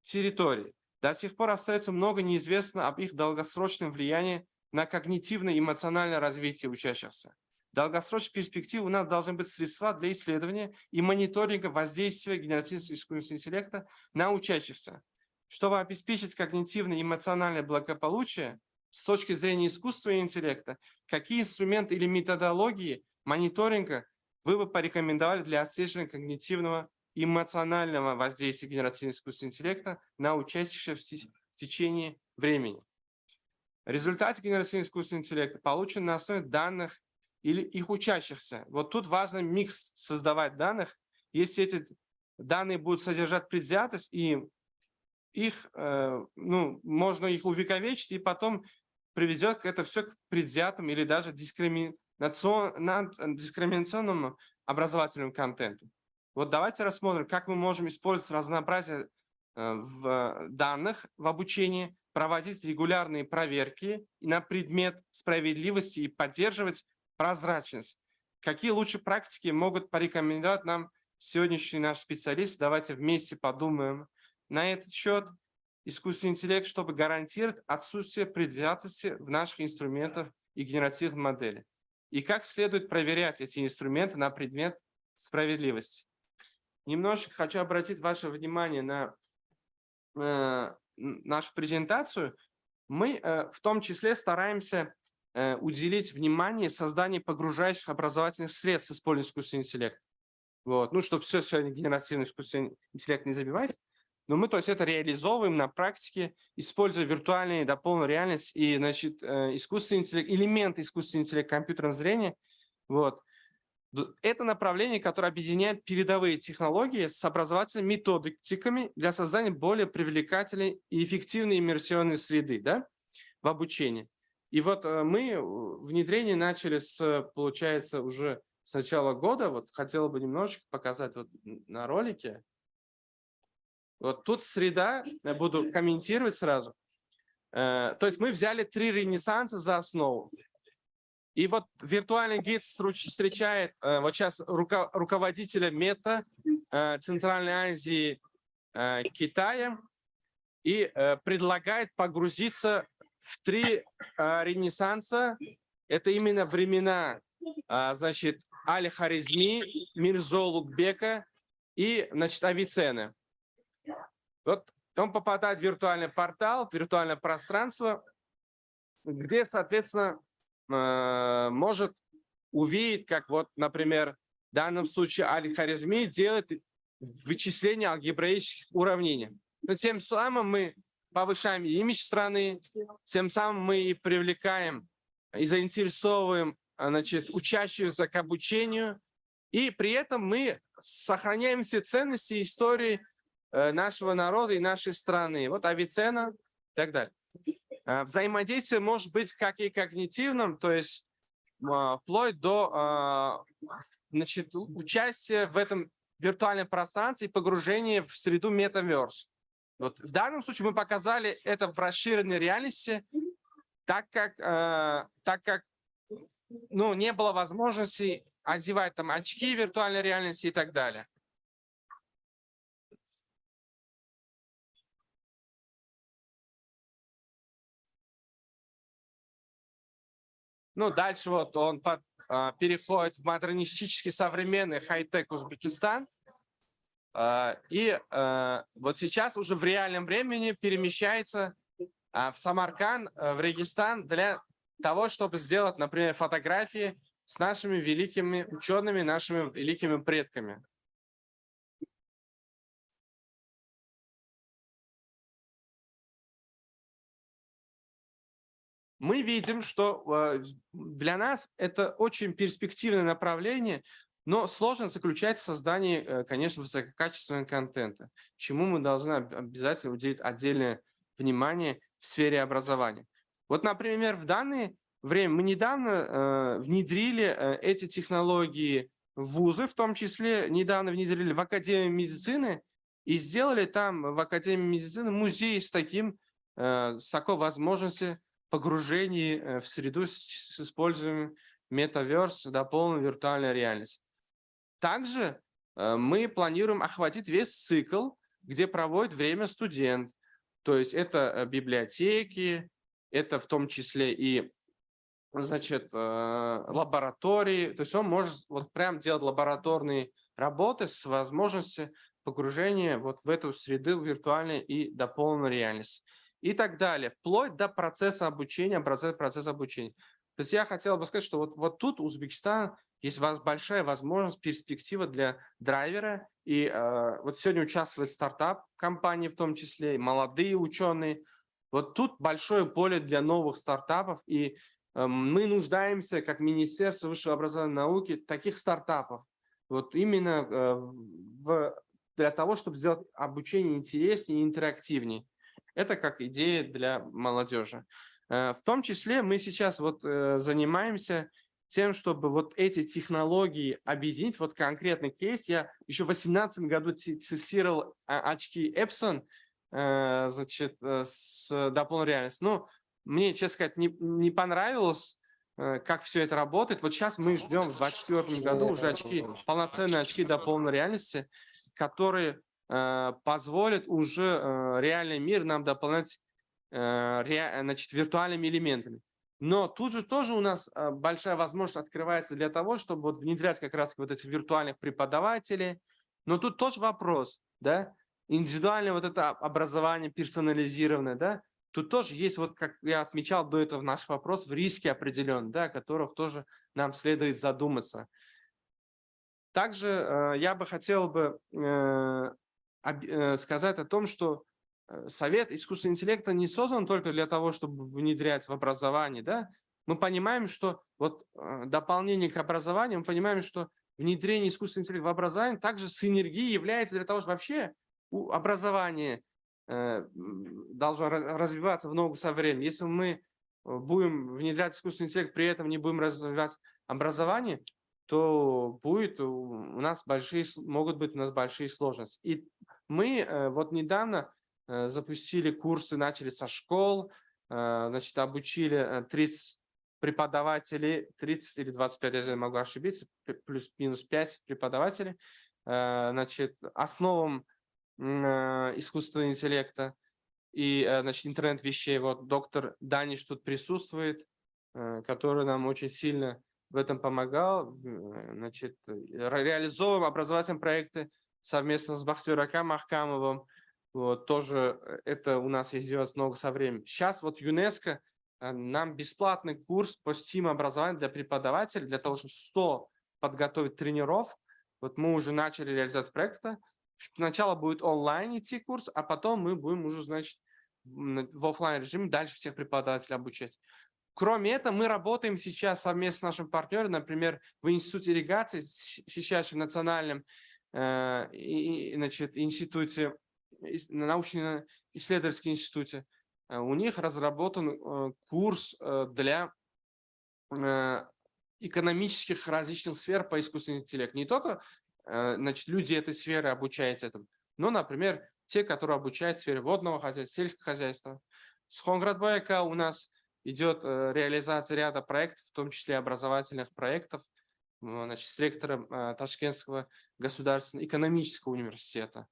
территории. До сих пор остается много неизвестно об их долгосрочном влиянии на когнитивное и эмоциональное развитие учащихся. В долгосрочной перспективе у нас должны быть средства для исследования и мониторинга воздействия генеративного искусственного интеллекта на учащихся. Чтобы обеспечить когнитивное и эмоциональное благополучие, с точки зрения искусственного интеллекта, какие инструменты или методологии мониторинга вы бы порекомендовали для отслеживания когнитивного и эмоционального воздействия генеративного искусственного интеллекта на учащихся в течение времени? Результаты генеративного искусственного интеллекта получены на основе данных или их учащихся. Вот тут важно микс создавать данных. Если эти данные будут содержать предвзятость, и можно их увековечить, и потом приведет это все к предвзятым или даже дискриминационному образовательному контенту. Вот давайте рассмотрим, как мы можем использовать разнообразие в данных в обучении, проводить регулярные проверки на предмет справедливости и поддерживать прозрачность. Какие лучшие практики могут порекомендовать нам сегодняшний наш специалист? Давайте вместе подумаем на этот счет. Искусственный интеллект, чтобы гарантировать отсутствие предвзятости в наших инструментах и генеративных моделях. И как следует проверять эти инструменты на предмет справедливости. Немножечко хочу обратить ваше внимание на нашу презентацию. Мы в том числе стараемся уделить внимание созданию погружающих образовательных средств с использованием искусственного интеллекта. Вот. Чтобы все сегодня генеративный искусственный интеллект не забивать. Но мы, то есть, это реализовываем на практике, используя виртуальную дополненную реальность и, искусственный интеллект, элементы искусственного интеллекта, компьютерного зрения. Вот. Это направление, которое объединяет передовые технологии с образовательными методиками для создания более привлекательной и эффективной иммерсионной среды, в обучении. И вот мы внедрение начали получается, уже с начала года. Вот хотела бы немножечко показать на ролике. Вот тут среда, я буду комментировать сразу. То есть мы взяли 3 ренессанса за основу. И вот виртуальный гид встречает вот сейчас руководителя МЕТА Центральной Азии, Китая и предлагает погрузиться в 3 ренессанса. Это именно времена, Аль-Харизми, Мирзо Улугбека и, Авиценны. Вот он попадает в виртуальный портал, в виртуальное пространство, где, соответственно, может увидеть, как например, в данном случае Аль-Харизми делает вычисление алгебраических уравнений. Но тем самым мы повышаем имидж страны, тем самым мы и привлекаем и заинтересовываем учащихся к обучению, и при этом мы сохраняем все ценности и истории нашего народа и нашей страны. Вот Авиценна и так далее. Взаимодействие может быть как и когнитивным, то есть вплоть до участия в этом виртуальном пространстве и погружения в среду метаверс. Вот. В данном случае мы показали это в расширенной реальности, так как не было возможности одевать очки виртуальной реальности и так далее. Дальше он переходит в модернистический современный хай-тек Узбекистан. И вот сейчас уже в реальном времени перемещается в Самарканд, в Регистан, для того, чтобы сделать, например, фотографии с нашими великими учеными, нашими великими предками. Мы видим, что для нас это очень перспективное направление, но сложность заключается в создании, конечно, высококачественного контента, чему мы должны обязательно уделить отдельное внимание в сфере образования. Вот, например, в данное время мы недавно внедрили эти технологии в вузы, в том числе недавно внедрили в Академию медицины и сделали там в Академии медицины музей с такой возможностью погружении в среду с использованием метаверс, дополненной виртуальной реальности. Также мы планируем охватить весь цикл, где проводит время студент. То есть это библиотеки, это в том числе и, значит, лаборатории. То есть он может вот прям делать лабораторные работы с возможностью погружения вот в эту среду виртуальной и дополненной реальности. И так далее, вплоть до процесса обучения, процесса обучения. То есть я хотел бы сказать, что вот тут Узбекистан есть большая возможность, перспектива для драйвера. И вот сегодня участвует стартап-компании в том числе, и молодые ученые. Вот тут большое поле для новых стартапов. И мы нуждаемся, как Министерство высшего образования и науки, таких стартапов. Вот именно для того, чтобы сделать обучение интереснее и интерактивнее. Это как идея для молодежи. В том числе мы сейчас вот занимаемся тем, чтобы вот эти технологии объединить. Вот конкретный кейс. Я еще в 2018 году тестировал очки Epson, значит, с дополненной реальностью. Ну, мне, честно сказать, не понравилось, как все это работает. Вот сейчас мы ждем в 2024 году уже полноценные очки дополненной реальности, которые позволит уже реальный мир нам дополнять значит, виртуальными элементами. Но тут же тоже у нас большая возможность открывается для того, чтобы вот внедрять как раз вот этих виртуальных преподавателей. Но тут тоже вопрос, да, индивидуальное вот это образование персонализированное, да, тут тоже есть, вот как я отмечал до этого в наших вопросах, риски определенные, да, о которых тоже нам следует задуматься. Также я бы хотел сказать о том, что Совет искусственного интеллекта не создан только для того, чтобы внедрять в образование. Да? Мы понимаем, что вот дополнение к образованию, мы понимаем, что внедрение искусственного интеллекта в образование также синергией является для того, чтобы вообще образование должно развиваться в ногу со временем. Если мы будем внедрять искусственный интеллект, при этом не будем развивать образование, то могут быть у нас большие сложности. И мы вот недавно запустили курсы, начали со школ, значит, обучили 30 преподавателей, 30 или 25, я не могу ошибиться, плюс-минус 5 преподавателей, значит, основам искусственного интеллекта и, значит, интернет вещей. Вот доктор Даниш тут присутствует, который нам очень сильно в этом помогал. Значит, реализовываем образовательные проекты совместно с Бахтияраком Махкамовым. Вот, тоже это у нас идет много со временем. Сейчас вот ЮНЕСКО нам бесплатный курс по STEAM образованию для преподавателей, для того, чтобы 100 подготовить тренеров. Вот мы уже начали реализовать проекты. Сначала будет онлайн идти курс, а потом мы будем уже, значит, в офлайн режиме дальше всех преподавателей обучать. Кроме этого, мы работаем сейчас совместно с нашим партнером, например, в Институте ирригации, сейчас в Национальном значит, институте, научно-исследовательском институте. У них разработан курс для экономических различных сфер по искусственному интеллекту. Не только значит, люди этой сферы обучаются этому, но, например, те, которые обучают в сфере водного хозяйства, сельского хозяйства. С Хонградбека у нас идет реализация ряда проектов, в том числе образовательных проектов, значит, с ректором Ташкентского государственного экономического университета.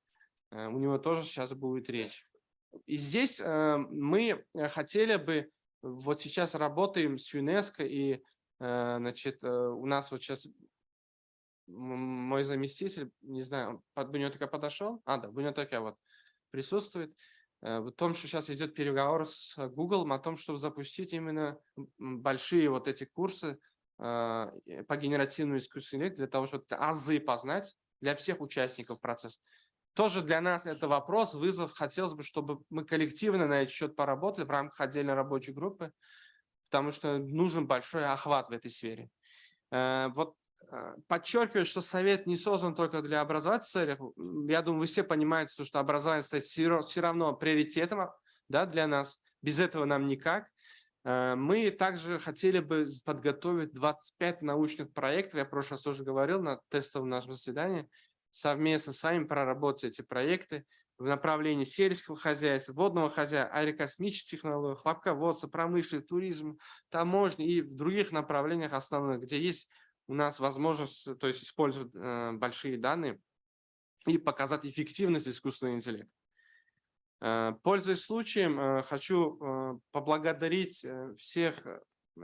У него тоже сейчас будет речь. И здесь мы хотели бы, вот сейчас работаем с ЮНЕСКО, и значит, у нас вот сейчас мой заместитель, не знаю, Бунётака подошел? Да, Бунётака вот присутствует. В том, что сейчас идет переговор с Google о том, чтобы запустить именно большие вот эти курсы по генеративному искусственному интеллекту, для того, чтобы азы познать для всех участников процесса. Тоже для нас это вопрос, вызов. Хотелось бы, чтобы мы коллективно на этот счет поработали в рамках отдельной рабочей группы, потому что нужен большой охват в этой сфере. Вот подчеркиваю, что совет не создан только для образовательных целей. Я думаю, вы все понимаете, что образование стоит все равно приоритетом, да, для нас. Без этого нам никак. Мы также хотели бы подготовить 25 научных проектов. Я в прошлый раз тоже говорил на тестовом нашем заседании. Совместно с вами проработать эти проекты в направлении сельского хозяйства, водного хозяйства, аэрокосмических технологий, хлопководства, промышленности, туризма, таможни и в других направлениях основных, где есть у нас возможность, то есть использовать большие данные и показать эффективность искусственного интеллекта. Пользуясь случаем, хочу поблагодарить всех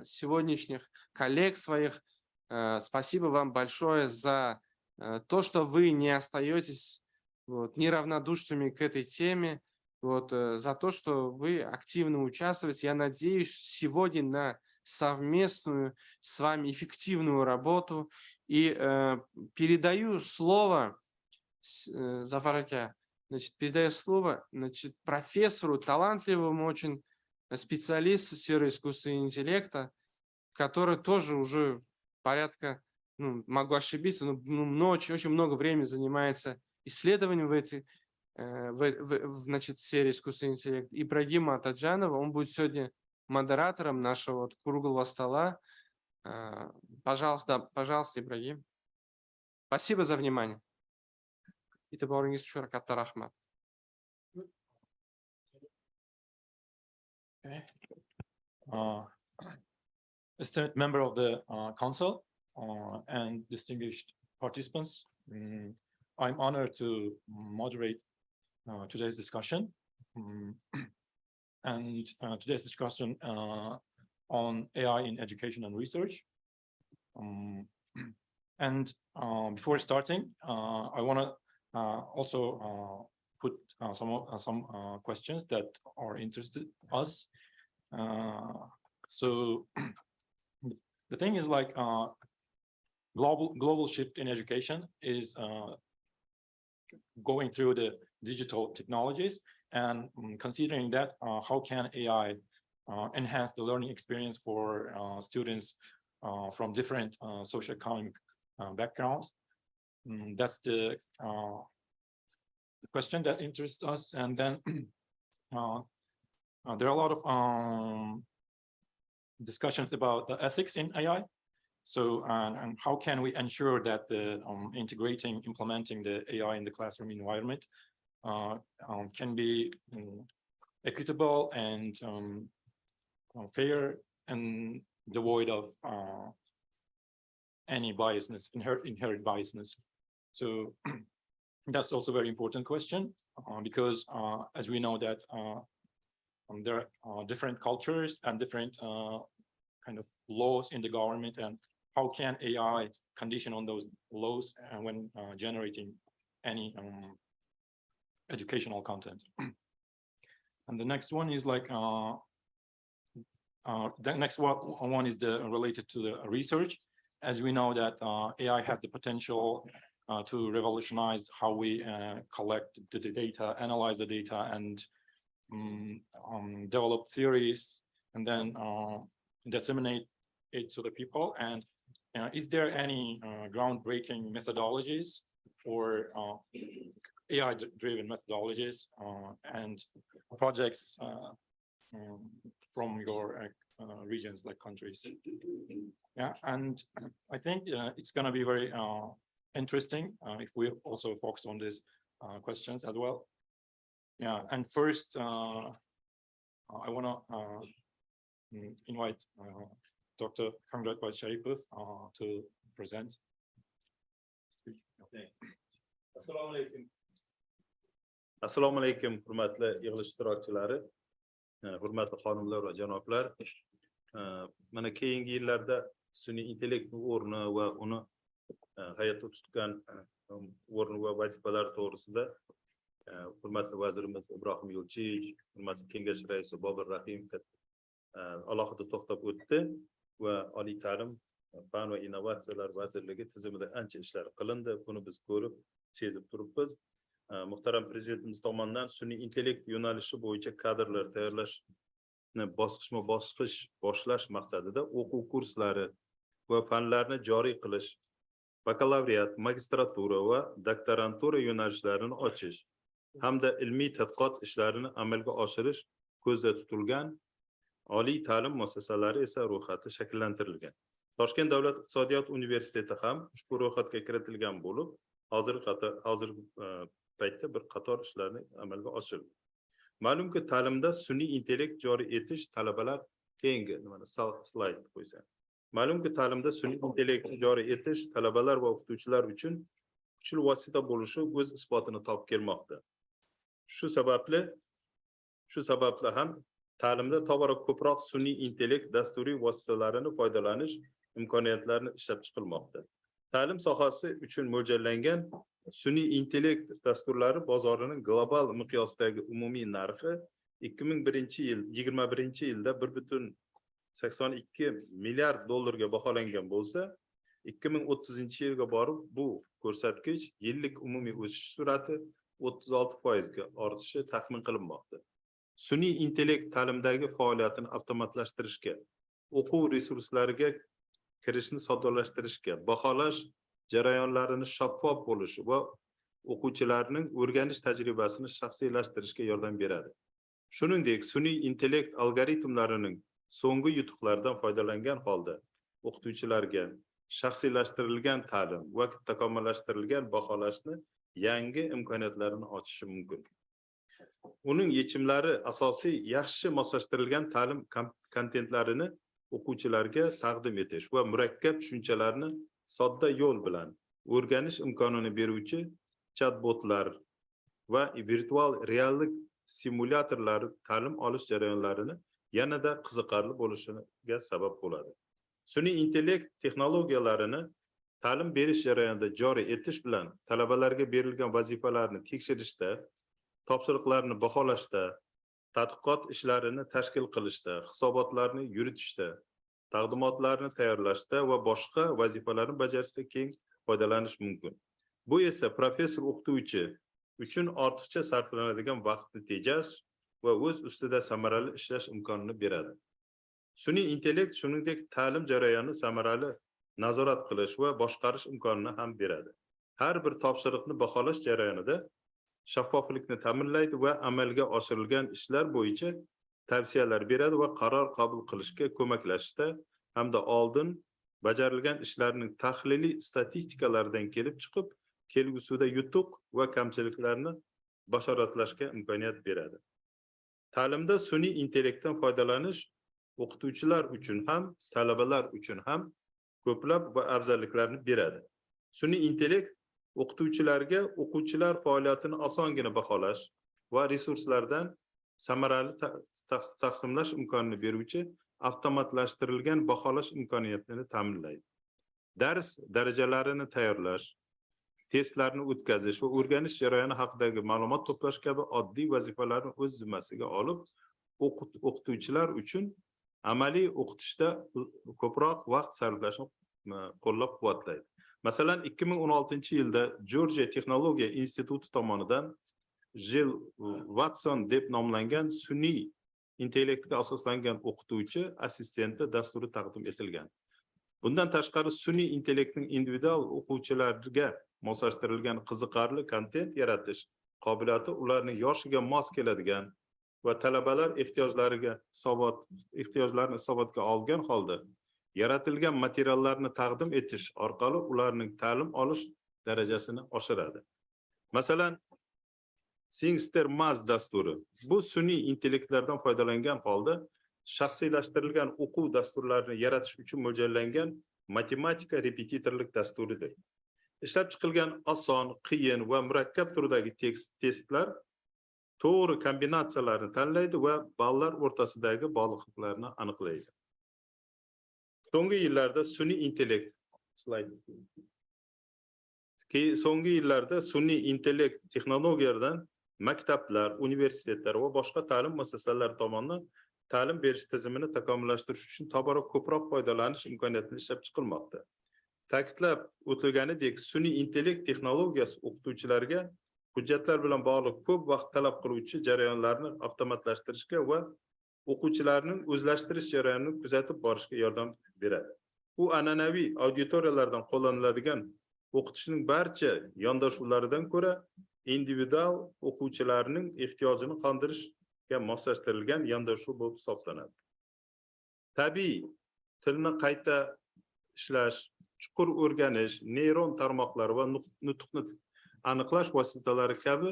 сегодняшних коллег своих. Спасибо вам большое за то, что вы не остаетесь неравнодушными к этой теме, за то, что вы активно участвуете. Я надеюсь сегодня на совместную с вами эффективную работу. И передаю слово, Зафараке, передаю слово профессору, талантливому очень специалисту сферы искусственного интеллекта, который тоже уже порядка, могу ошибиться, но очень много времени занимается исследованием в сфере искусственного интеллекта. Ибрагима Атаджанова, он будет сегодня модератором нашего круглого стола. Пожалуйста, Ибрагим. Спасибо за внимание. E'tiboringiz uchun katta rahmat. Esteemed member of the council and distinguished participants, I'm honored to moderate today's discussion. And today's discussion on AI in education and research. And before starting, I want to also put some questions that are interested us. So the thing is, like, global shift in education is going through the digital technologies, and considering that, how can AI enhance the learning experience for students from different socioeconomic backgrounds? That's the question that interests us. And then there are a lot of discussions about the ethics in AI. So, and how can we ensure that the implementing the AI in the classroom environment can be equitable and fair and devoid of any biasness, inherent biasness. So that's also a very important question, because as we know that there are different cultures and different kind of laws in the government, and how can AI condition on those laws when generating any educational content? And the next one is like the next one is related to the research. As we know that AI has the potential to revolutionize how we collect the data, analyze the data, and develop theories, and then disseminate it to the people. And is there any groundbreaking methodologies or AI-driven methodologies and projects from your regions, like countries? Yeah, and I think it's going to be very interesting if we also focus on these questions as well. Yeah, and first, I want to invite Dr. Kangrat Sharipov to present. Assalomu alaykum, hurmatli yig'ilish ishtirokchilari, hurmatli xonimlar va janoblar. Mana keyingi yillarda sun'iy intellektning o'rni va uni hayotda tutgan o'rni va vazifalari to'g'risida hurmatli vazirimiz Ibrohim Yo'lchiyevich, hurmatli kengash raisi Bobur Rahimov alohida to'xtab o'tdi va oliy ta'lim Fan va innovatsiyalar vazirligi tizimida ancha ishlar qilindi. Buni biz ko'rib, sezib turibmiz. Muhtaram prezidentimiz tomonidan sun'iy intellekt yo'nalishi bo'yicha kadrlar tayyorlashni bosqichma-bosqich boshlash maqsadida o'quv kurslari va fanlarni joriy qilish, bakalavriat, magistratura va doktorantura yo'nalishlarini ochish hamda ilmiy tadqiqot ishlarini amalga oshirish ko'zda tutilgan. Oliy ta'lim muassasalari esa ro'yxati shakllantirilgan. Toshkent davlat iqtisodiyot universiteti ham ushbu ro'yxatga kiritilgan bo'lib, hozirgi paytda bir qator ishlarni amalga oshirdi. Ma'lumki, ta'limda sun'iy intellekt joriy etish talabalar keyingi slayd qo'ysan. Ma'lumki, ta'limda sun'iy intellekt joriy etish talabalar va o'qituvchilar uchun kuchli vosita bo'lishi o'z isbotini topib kelmoqda. Shu sababli ham ta'limda tobora ko'proq sun'iy intellekt dasturiy vositalarini foydalanish imkoniyatlarini ishlab chiqilmoqda. Ta'lim sohasi uchun mo'ljallangan sun'iy intellekt dasturlari bozorining global miqyosdagi umumiy narxi 2021 yilda 1,82 milliard dollarga baholangan bo'lsa, 2030 yilga borib bu ko'rsatkich yillik umumiy o'sish sur'ati 36% ga ortishi taxmin qilinmoqda. Sun'iy intellekt ta'limdagi faoliyatini avtomatlashtirishga, o'quv resurslariga kirishni soddalashtirishga, baholash jarayonlarini shaffof bo'lishi va o'quvchilarning o'rganish tajribasini shaxsiylashtirishga yordam beradi. Shuningdek, sun'iy intellekt algoritmlarining so'nggi yutuqlardan foydalangan holda o'qituvchilarga shaxsiylashtirilgan ta'lim va takomillashtirilgan baholashni yangi imkoniyatlarini ochishi mumkin. Uning yechimlari asosiy yaxshi moslashtirilgan ta'lim kontentlarini o'quvchilarga taqdim etish va murakkab tushunchalarni sodda yo'l bilan o'rganish imkonini beruvchi chatbotlar va virtual reallik simulyatorlari ta'lim olish jarayonlarini yanada qiziqarli bo'lishiga sabab bo'ladi. Sun'iy intellekt texnologiyalarini ta'lim berish jarayonida joriy etish bilan talabalarga berilgan vazifalarni tekshirishda, topshiriqlarni baholashda, tadqiqot ishlarini tashkil qilishda, hisobotlarni yuritishda, taqdimotlarni tayyorlashda va boshqa vazifalarni bajarishda keng foydalanish mumkin. Bu esa professor o'qituvchi uchun ortiqcha sarflanadigan vaqtni tejash va o'z ustida samarali ishlash imkonini beradi. Sun'iy intellekt shuningdek ta'lim jarayonini samarali nazorat qilish va boshqarish imkonini ham beradi. Har bir topshiriqni baholash jarayonida shaffoflikni ta'minlaydi va amalga oshirilgan ishlar bo'yicha tavsiyalar beradi va qaror qabul qilishga ko'maklashishda hamda oldin bajarilgan ishlarning tahliliy statistikalaridan kelib chiqib, kelgusida yutuq va kamchiliklarni bashoratlashga imkoniyat beradi. Ta'limda sun'iy intellektdan foydalanish o'qituvchilar uchun ham, talabalar uchun ham ko'plab va afzalliklarni beradi. Sun'iy intellekt o'qituvchilarga o'quvchilar faoliyatini osongina baholash va resurslardan samarali taqsimlash imkonini beruvchi avtomatlashtirilgan baholash imkoniyatini ta'minlaydi. Dars darajalarini tayyorlash, testlarni o'tkazish va o'rganish jarayoni haqidagi ma'lumot to'plash kabi oddiy vazifalarni o'z zimmasiga olib, o'qituvchilar uchun amaliy o'qitishda ko'proq vaqt sarflashni qo'llab-quvvatlaydi. Masalan, 2016 yilda Georgia Texnologiya instituti tomonidan Jill Watson deb nomlangan sun'iy intellektga asoslangan o'qituvchi assistenti dasturi taqdim etilgan. Bundan tashqari sun'iy intellektning individual o'quvchilarga moslashtirilgan qiziqarli kontent yaratish qobiliyati ularning yoshiga mos keladigan va talabalar ehtiyojlarini hisobotga olgan holda yaratilgan materiallarni taqdim etish orqali ularning ta'lim olish darajasini oshiradi. Masalan, Singster Maz dasturi bu sun'iy intellektlardan foydalangan holda shaxsiylashtirilgan o'quv dasturlarini yaratish uchun mo'ljallangan matematika repetitorlik dasturidir. Ishlab chiqilgan oson, qiyin va murakkab turdagi testlar to'g'ri kombinatsiyalarni tanlaydi va ballar o'rtasidagi bog'liqliklarni aniqlaydi. So'nggi yillarda sun'iy intellekt texnologiyalardan maktablar, universitetlar va boshqa ta'lim muassasalari tomonidan ta'lim berish tizimini takomillashtirish uchun tobora ko'proq foydalanish imkoniyatini ishlab chiqilmoqda. Ta'kidlab o'tilganidek, sun'iy intellekt texnologiyasi o'qituvchilarga hujjatlar bilan bog'liq ko'p vaqt talab qiluvchi jarayonlarni avtomatlashtirishga va o'quvchilarning o'zlashtirish jarayonini kuzatib borishga yordam beradi. Bu an'anaviy auditoriyalardan qo'llaniladigan o'qitishning barcha yondashuvlaridan ko'ra individual o'quvchilarning ehtiyojini qondirishga moslashtirilgan yondashuv bo'lib hisoblanadi. Tabiiy tilni qayta ishlash, chuqur o'rganish, neyron tarmoqlar va nutqni aniqlash vositalari kabi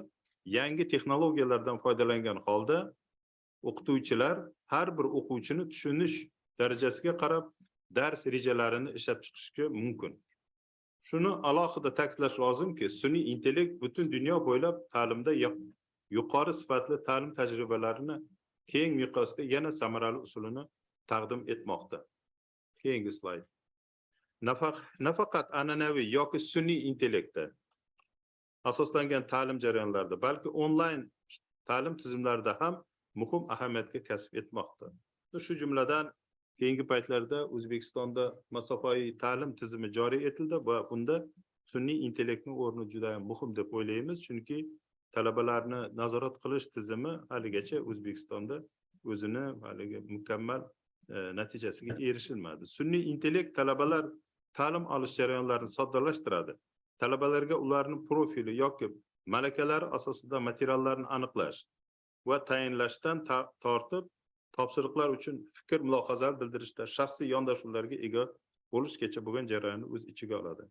yangi texnologiyalardan foydalangan holda o'qituvchilar har bir o'quvchini tushunish darajasiga qarab dars rejalarini ishlab chiqishga mumkin. Shuni alohida ta'kidlash lozimki, sun'iy intellekt butun dunyo bo'ylab ta'limda yuqori sifatli ta'lim tajribalarini keng miqyosda yana samarali usulini taqdim etmoqda. Keyingi slayd. Nafaqat an'anaviy yoki sun'iy intellektda asoslangan ta'lim jarayonlarida, balki onlayn ta'lim tizimlarida ham muhim ahamiyatga kasb etmoqda. Shu jumladan keyingi paytlarda O'zbekistonda masofaviy ta'lim tizimi joriy etildi va bunda sun'iy intellektning o'rni juda muhim deb o'ylaymiz, chunki talabalarni nazorat qilish tizimi haligacha O'zbekistonda o'zini haligi mukammal natijasiga erishilmadi. Sun'iy intellekt talabalar ta'lim olish jarayonlarini soddalashtiradi. Talabalarga ularning profili yoki malakalari asosida materiallarni aniqlash va tayinlashdan tortib topshiriqlar uchun fikr mulohazalar bildirishda shaxsiy yondashuvlarga ega bo'lishgacha bo'lgan jarayonni o'z ichiga oladi.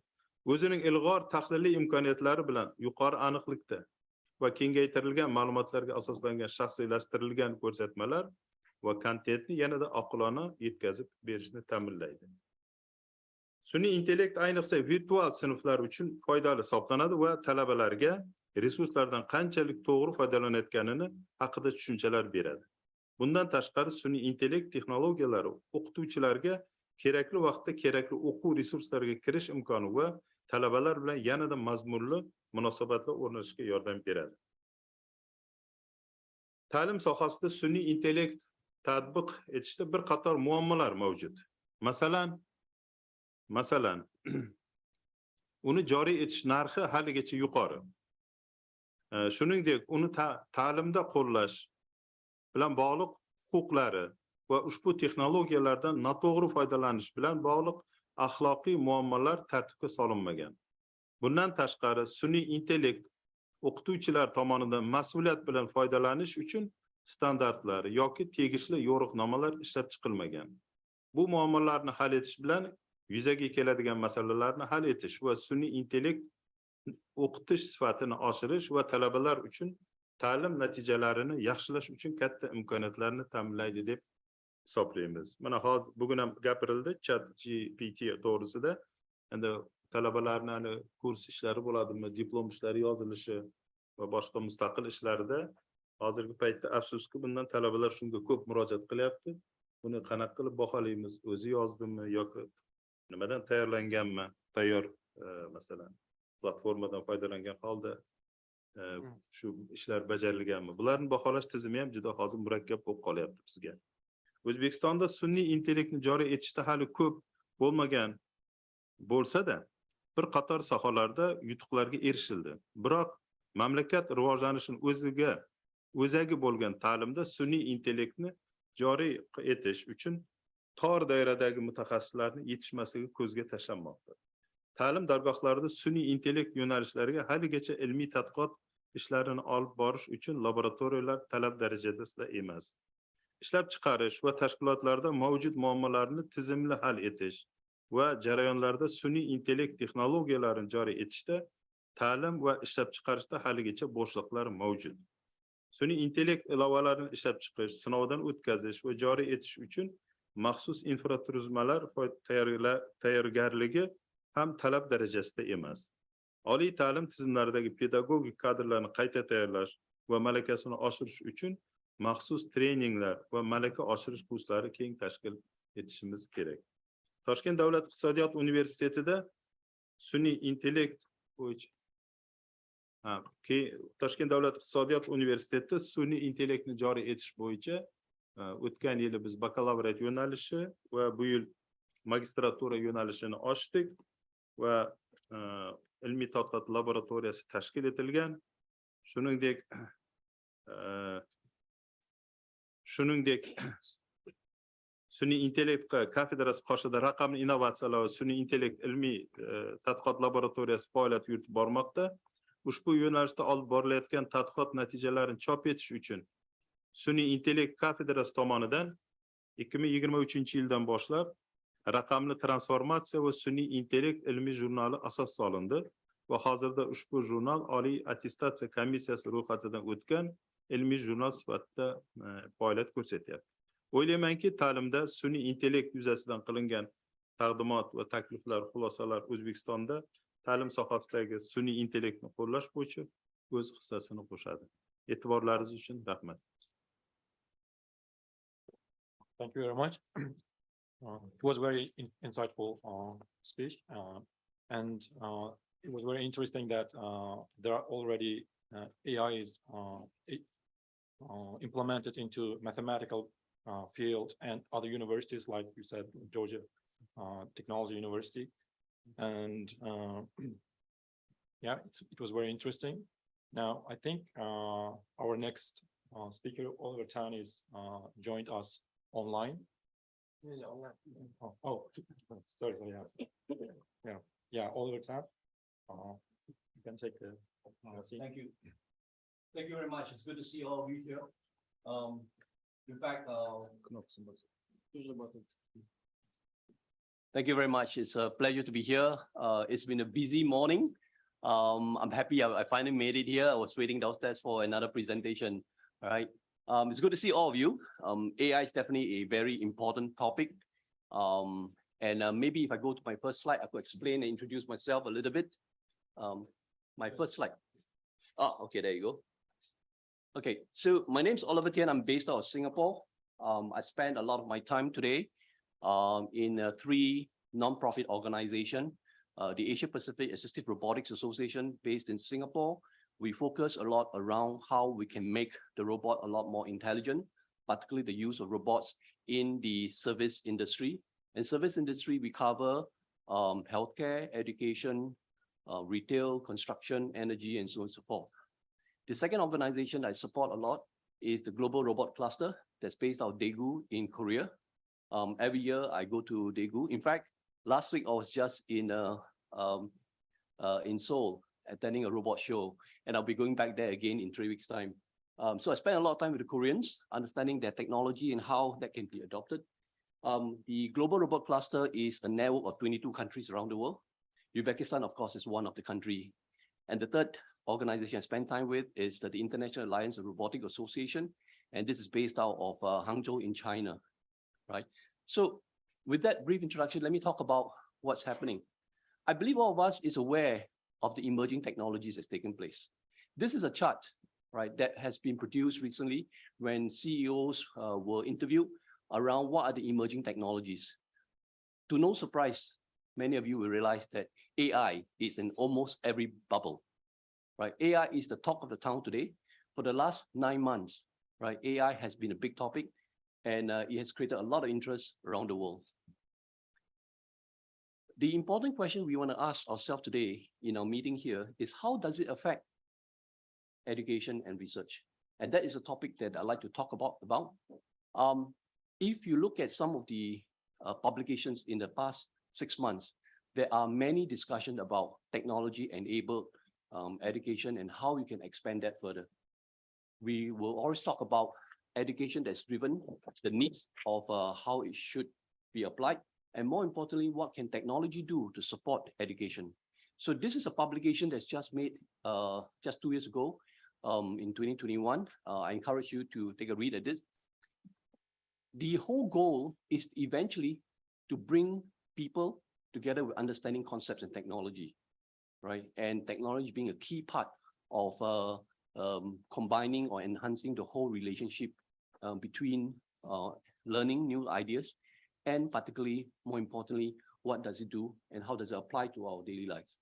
O'zining ilg'or tahliliy imkoniyatlari bilan yuqori aniqlikda va kengaytirilgan ma'lumotlarga asoslangan shaxsiylashtirilgan ko'rsatmalar va kontentni yanada oqilona yetkazib berishni ta'minlaydi. Sun'iy intellekt ayniqsa virtual sinflar uchun foydali hisoblanadi va talabalarga resurslardan qanchalik to'g'ri foydalanayotganini haqida tushunchalar beradi. Bundan tashqari sun'iy intellekt texnologiyalari o'qituvchilarga kerakli vaqtda kerakli o'quv resurslariga kirish imkoni va talabalar bilan yanada mazmunli munosabatlar o'rnatishga yordam beradi. Ta'lim sohasida sun'iy intellekt tatbiq etishda bir qator muammolar mavjud. Masalan, uni joriy etish narxi haligacha yuqori. Shuningdek, uni ta'limda qo'llash bilan bog'liq huquqlari va ushbu texnologiyalardan noto'g'ri foydalanish bilan bog'liq axloqiy muammolar tartibga solinmagan. Bundan tashqari, sun'iy intellekt o'qituvchilar tomonidan mas'uliyat bilan foydalanish uchun standartlar yoki tegishli yo'riqnomalar ishlab chiqilmagan. Bu muammolarni hal etish bilan yuzaga keladigan masalalarni hal etish va sun'iy intellekt o'qitish sifatini oshirish va talabalar uchun ta'lim natijalarini yaxshilash uchun katta imkoniyatlarni ta'minlaydi deb hisoblaymiz. Mana hozir bugun ham gapirildi ChatGPT to'g'risida. Endi talabalarning kurs ishlari bo'ladimi, diplom ishlari yozilishi va boshqa mustaqil ishlarida hozirgi paytda afsuski bundan talabalar shunga ko'p murojaat qilyapti. Buni qanaqa qilib baholaymiz? O'zi yozdimi yoki nimadan tayyorlanganmi? Tayyor masalan platformadan foydalangan holda shu ishlar bajarilganmi? Bularni baholash tizimi ham juda hozir murakkab bo'lib qolyapti bizga. O'zbekistonda sun'iy intellektni joriy etishda hali ko'p bo'lmagan bo'lsa-da, bir qator sohalarda yutuqlarga erishildi. Biroq mamlakat rivojlanishining o'zagi bo'lgan ta'limda sun'iy intellektni joriy etish uchun tor doiradagi mutaxassislarning yetishmasligi ko'zga tashlanmoqda. Ta'lim dargohlarida sun'iy intellekt yo'nalishlariga haligacha ilmiy tadqiqot ishlarini olib borish uchun laboratoriyalar talab darajasida emas. Ishlab chiqarish va tashkilotlarda mavjud muammolarni tizimli hal etish va jarayonlarda sun'iy intellekt texnologiyalarini joriy etishda ta'lim va ishlab chiqarishda haligacha bo'shliqlar mavjud. Sun'iy intellekt ilovalarini ishlab chiqish, sinovdan o'tkazish va joriy etish uchun maxsus infratuzilmalar tayyorgarligi ham talab darajasida emas. Oliy ta'lim tizimlaridagi pedagogik kadrlarni qayta tayyorlash va malakasini oshirish uchun maxsus treninglar va malaka oshirish kurslari keng tashkil etishimiz kerak. Toshkent davlat iqtisodiyot universitetida sun'iy intellekt bo'yicha Toshkent davlat iqtisodiyot universitetida sun'iy intellektni joriy etish bo'yicha O'tgan yili biz bakalavriat yo'nalishi va bu yil magistratura yo'nalishini ochdik va ilmiy tadqiqot laboratoriyasi tashkil etilgan. Shuningdek, sun'iy intellekt kafedrasi qoshida raqamli innovatsiyalar va sun'iy intellekt ilmiy tadqiqot laboratoriyasi faoliyat yuritib bormoqda. Ushbu yo'nalishda olib borilayotgan tadqiqot natijalarini chop etish uchun sun'iy intellekt kafedrasi tomonidan 2023-yildan boshlab raqamli transformatsiya va sun'iy intellekt ilmiy jurnali asos solindi va hozirda ushbu jurnal oliy attestatsiya komissiyasi ro'yxatidan o'tgan ilmiy jurnal sifatida faoliyat ko'rsatyapti. O'ylaymanki, ta'limda sun'iy intellekt yuzasidan qilingan taqdimot va takliflar, xulosalar O'zbekistonda ta'lim sohasidagi sun'iy intellektni qo'llash bo'yicha o'z hissasini qo'shadi. E'tiborlaringiz uchun rahmat. Thank you very much. It was very insightful speech, and it was very interesting that there are already AI is implemented into mathematical field and other universities, like you said, Georgia Technology University, and yeah, it was very interesting. Now, I think our next speaker, Oliver Tan, is joined us online. Sorry, yeah, Oliver Tan. You can take the seat. Thank you. Thank you very much. It's good to see all of you here. In fact, thank you very much. It's a pleasure to be here. It's been a busy morning. I'm happy I finally made it here. I was waiting downstairs for another presentation. All right. It's good to see all of you. AI is definitely a very important topic. Maybe if I go to my first slide, I could explain and introduce myself a little bit. My first slide. Oh, okay, there you go. Okay, so my name is Oliver Tian. I'm based out of Singapore. I spent a lot of my time today in 3 non-profit organizations. The Asia Pacific Assistive Robotics Association based in Singapore. We focus a lot around how we can make the robot a lot more intelligent, particularly the use of robots in the service industry. In service industry, we cover healthcare, education, retail, construction, energy, and so on and so forth. The second organization I support a lot is the Global Robot Cluster that's based out of Daegu in Korea. Every year I go to Daegu. In fact, last week I was just in Seoul attending a robot show, and I'll be going back there again in 3 weeks' time. So I spent a lot of time with the Koreans, understanding their technology and how that can be adopted. The Global Robot Cluster is a network of 22 countries around the world. Uzbekistan, of course, is one of the countries. And the third organization I spend time with is the International Alliance of Robotic Association, and this is based out of Hangzhou in China, right? So with that brief introduction, let me talk about what's happening. I believe all of us is aware of the emerging technologies that's taking place. This is a chart, right, that has been produced recently when CEOs were interviewed around what are the emerging technologies. To no surprise, many of you will realize that AI is in almost every bubble, right? AI is the talk of the town today. For the last 9 months, right, AI has been a big topic, and it has created a lot of interest around the world. The important question we want to ask ourselves today in our meeting here is, how does it affect education and research? And that is a topic that I'd like to talk about. If you look at some of the publications in the past 6 months, there are many discussions about technology-enabled education and how we can expand that further. We will always talk about education that's driven the needs of how it should be applied, and more importantly, what can technology do to support education? So this is a publication that's just made just 2 years ago in 2021. I encourage you to take a read at this. The whole goal is eventually to bring people together with understanding concepts and technology, right? And technology being a key part of combining or enhancing the whole relationship between learning new ideas, and particularly, more importantly, what does it do and how does it apply to our daily lives?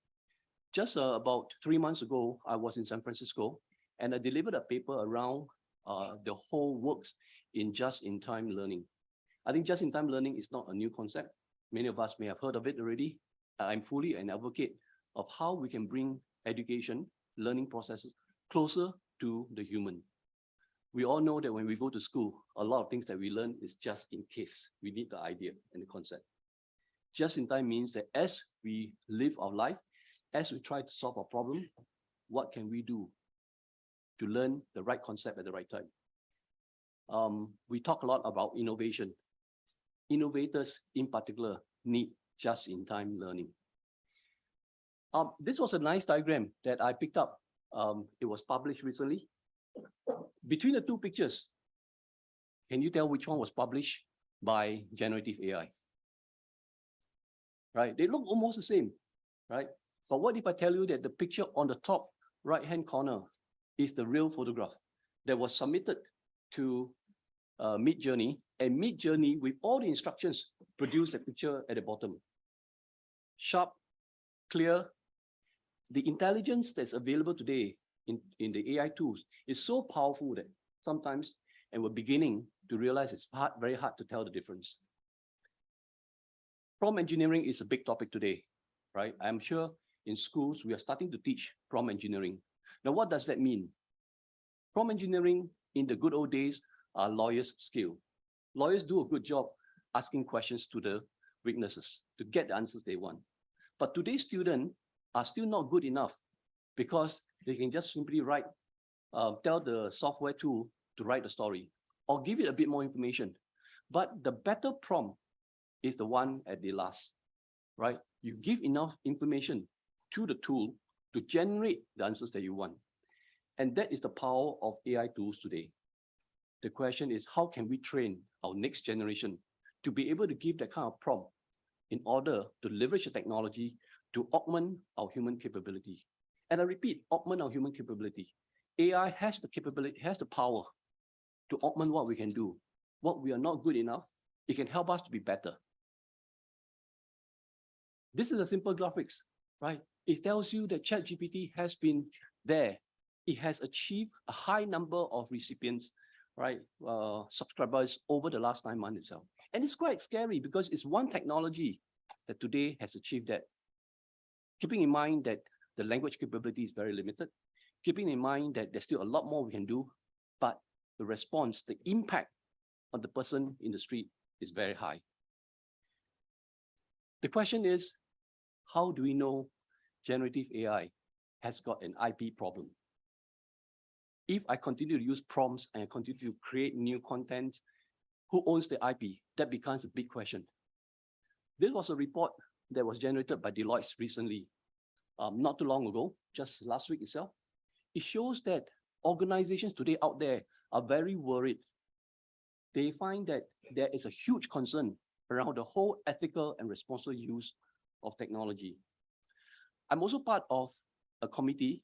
Just about 3 months ago, I was in San Francisco, and I delivered a paper around the whole works in just-in-time learning. I think just-in-time learning is not a new concept. Many of us may have heard of it already. I'm fully an advocate of how we can bring education, learning processes closer to the human. We all know that when we go to school, a lot of things that we learn is just in case. We need the idea and the concept. Just-in-time means that as we live our life, as we try to solve a problem, what can we do to learn the right concept at the right time? We talk a lot about innovation. Innovators in particular need just-in-time learning. This was a nice diagram that I picked up. It was published recently. Between the two pictures, can you tell which one was published by generative AI? Right, they look almost the same, right? But what if I tell you that the picture on the top right-hand corner is the real photograph that was submitted to Midjourney, and Midjourney, with all the instructions, produced a picture at the bottom. Sharp, clear. The intelligence that's available today in the AI tools is so powerful that sometimes, and we're beginning to realize it's very hard to tell the difference. Prompt engineering is a big topic today, right? I'm sure in schools, we are starting to teach prompt engineering. Now, what does that mean? Prompt engineering in the good old days are lawyers' skill. Lawyers do a good job asking questions to the witnesses to get the answers they want. But today's students are still not good enough because they can just simply write, tell the software tool to write a story or give it a bit more information. But the better prompt is the one at the last, right? You give enough information to the tool to generate the answers that you want. And that is the power of AI tools today. The question is, how can we train our next generation to be able to give that kind of prompt in order to leverage the technology to augment our human capability? And I repeat, augment our human capability. AI has the capability, has the power to augment what we can do. What we are not good enough, it can help us to be better. This is a simple graphics, right? It tells you that ChatGPT has been there. It has achieved a high number of recipients, right? Subscribers over the last 9 months itself. And it's quite scary because it's one technology that today has achieved that. Keeping in mind that the language capability is very limited, keeping in mind that there's still a lot more we can do, but the response, the impact on the person in the street is very high. The question is, how do we know generative AI has got an IP problem? If I continue to use prompts and I continue to create new content, who owns the IP? That becomes a big question. This was a report that was generated by Deloitte recently, not too long ago, just last week itself. It shows that organizations today out there are very worried. They find that there is a huge concern around the whole ethical and responsible use of technology. I'm also part of a committee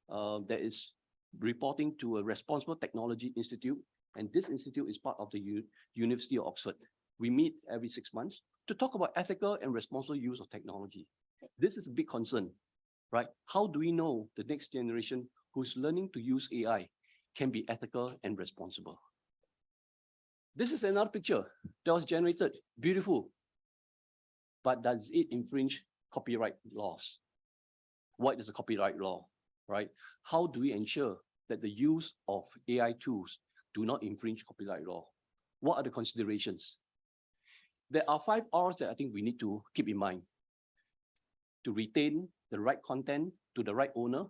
that is reporting to a Responsible Technology Institute, and this institute is part of the University of Oxford. We meet every 6 months to talk about ethical and responsible use of technology. This is a big concern, right? How do we know the next generation who's learning to use AI can be ethical and responsible? This is another picture that was generated, beautiful, but does it infringe copyright laws? What is the copyright law, right? How do we ensure that the use of AI tools do not infringe copyright law? What are the considerations? There are 5 R's that I think we need to keep in mind. To retain the right content to the right owner,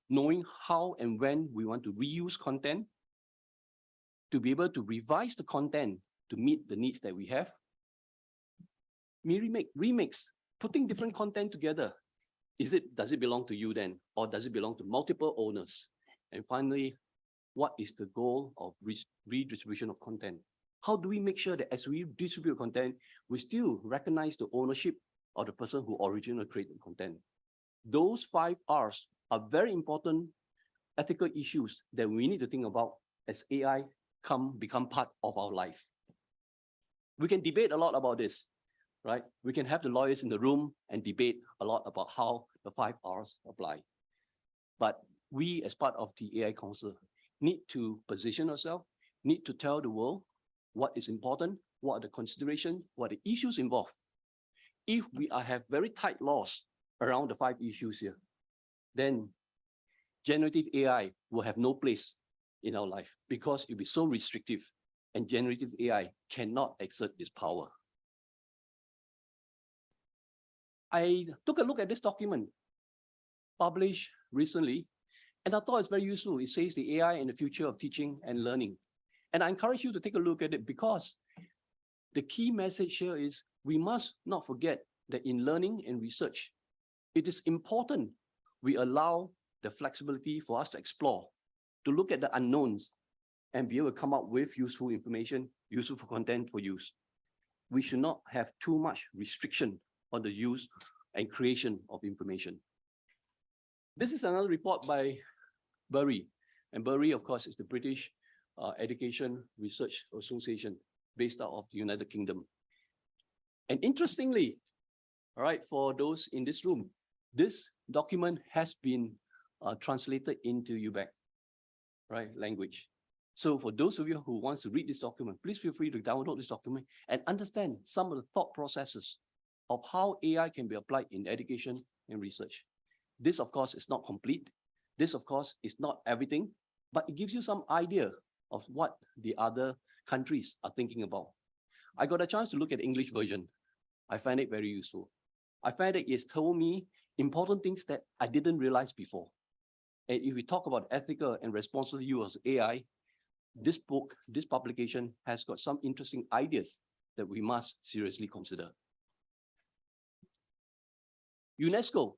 knowing how and when we want to reuse content, to be able to revise the content to meet the needs that we have. Remix, putting different content together. Does it belong to you then? Or does it belong to multiple owners? And finally, what is the goal of redistribution of content? How do we make sure that as we distribute content, we still recognize the ownership of the person who originally created content? Those 5 R's are very important ethical issues that we need to think about as AI become part of our life. We can debate a lot about this, right? We can have the lawyers in the room and debate a lot about how the 5 R's apply. But we, as part of the AI Council, need to position ourselves, need to tell the world what is important, what are the considerations, what are the issues involved. If we have very tight laws around the 5 issues here, then generative AI will have no place in our life because it will be so restrictive, and generative AI cannot exert its power. I took a look at this document published recently, and I thought it's very useful. It says the AI and the future of teaching and learning. And I encourage you to take a look at it because the key message here is we must not forget that in learning and research, it is important we allow the flexibility for us to explore, to look at the unknowns and be able to come up with useful information, useful content for use. We should not have too much restriction on the use and creation of information. This is another report by Bury. And Bury, of course, is the British Education Research Association based out of the United Kingdom. And interestingly, all right, for those in this room, this document has been translated into UBEC, right, language. So for those of you who want to read this document, please feel free to download this document and understand some of the thought processes of how AI can be applied in education and research. This, of course, is not complete. This, of course, is not everything, but it gives you some idea of what the other countries are thinking about. I got a chance to look at the English version. I find it very useful. I find that it's told me important things that I didn't realize before. And if we talk about ethical and responsible use of AI, this book, this publication has got some interesting ideas that we must seriously consider. UNESCO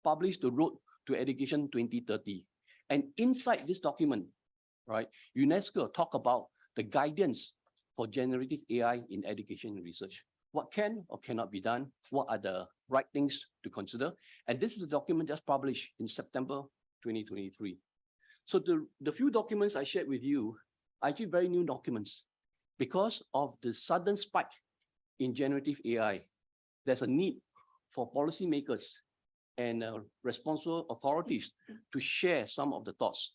published the Road to Education 2030. And inside this document, right, UNESCO talk about the guidance for generative AI in education and research. What can or cannot be done? What are the right things to consider? And this is a document just published in September 2023. So the few documents I shared with you are actually very new documents. Because of the sudden spike in generative AI, there's a need for policymakers and responsible authorities to share some of the thoughts.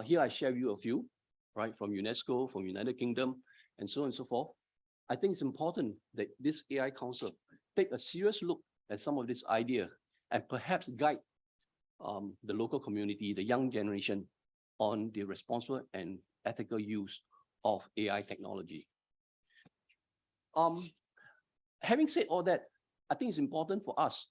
Here I share with you a few, right, from UNESCO, from United Kingdom, and so on and so forth. I think it's important that this AI Council take a serious look at some of this idea and perhaps guide the local community, the young generation, on the responsible and ethical use of AI technology. Having said all that, I think it's important for us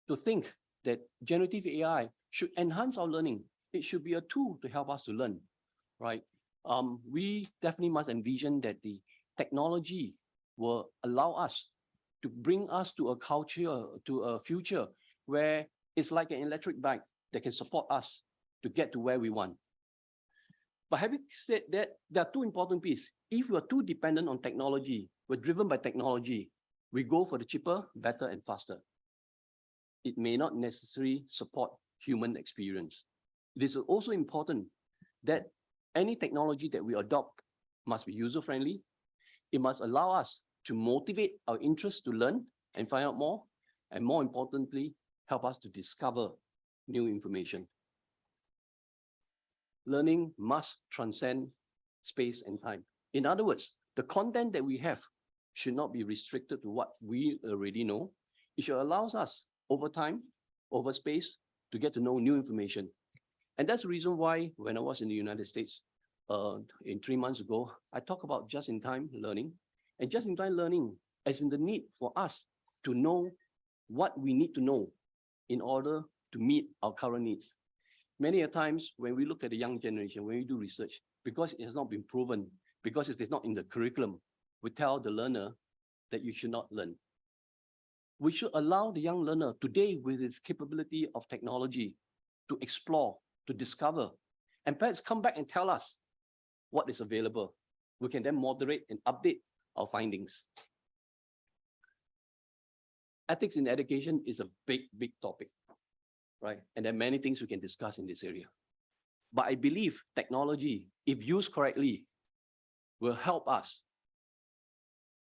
to think that generative AI should enhance our learning. It should be a tool to help us to learn, right? We definitely must envision that the technology will allow us to bring us to a culture, to a future where it's like an electric bike that can support us to get to where we want. But having said that, there are two important pieces. If we are too dependent on technology, we're driven by technology, we go for the cheaper, better, and faster. It may not necessarily support human experience. It is also important that any technology that we adopt must be user-friendly. It must allow us to motivate our interest to learn and find out more, and more importantly, help us to discover new information. Learning must transcend space and time. In other words, the content that we have should not be restricted to what we already know. It should allow us over time, over space, to get to know new information. And that's the reason why when I was in the United States, in 3 months ago, I talked about just-in-time learning. And just-in-time learning is in the need for us to know what we need to know in order to meet our current needs. Many a times when we look at the young generation, when we do research, because it has not been proven, because it is not in the curriculum, we tell the learner that you should not learn. We should allow the young learner today with its capability of technology to explore, to discover, and perhaps come back and tell us what is available. We can then moderate and update our findings. Ethics in education is a big, big topic, right? And there are many things we can discuss in this area. But I believe technology, if used correctly, will help us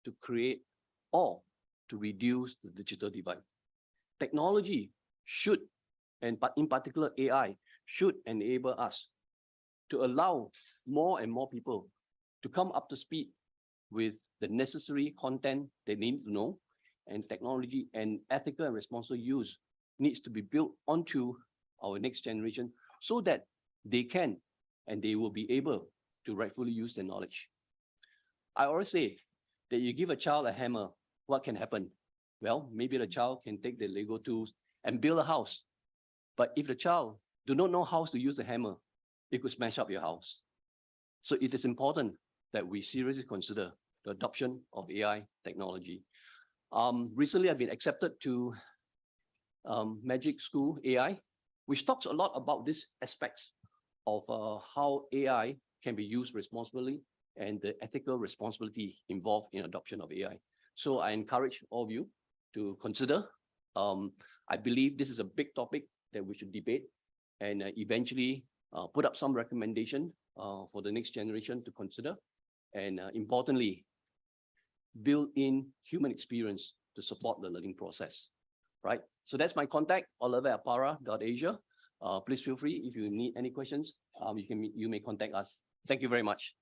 to create or to reduce the digital divide. Technology should, and in particular AI, should enable us to allow more and more people to come up to speed with the necessary content they need to know, and technology and ethical and responsible use needs to be built onto our next generation so that they can and they will be able to rightfully use their knowledge. I always say that you give a child a hammer, what can happen? Well, maybe the child can take the Lego tools and build a house. But if the child do not know how to use the hammer, it could smash up your house. So it is important that we seriously consider the adoption of AI technology. Recently, I've been accepted to Magic School AI, which talks a lot about these aspects of how AI can be used responsibly and the ethical responsibility involved in adoption of AI. So I encourage all of you to consider. I believe this is a big topic that we should debate and eventually put up some recommendation for the next generation to consider. And importantly, build in human experience to support the learning process, right? So that's my contact, oliver@para.asia. Please feel free if you need any questions, you may contact us. Thank you very much.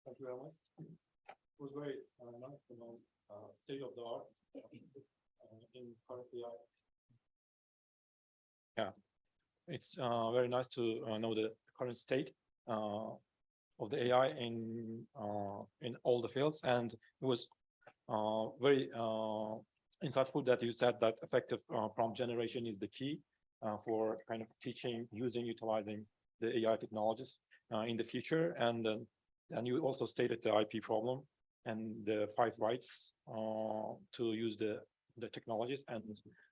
Thank you very much. It was very nice to know state of the art in current AI. Yeah, it's very nice to know the current state of the AI in all the fields, and it was very insightful that you said that effective prompt generation is the key for kind of teaching, using, utilizing the AI technologies in the future. And you also stated the IP problem and the 5 rights to use the technologies. And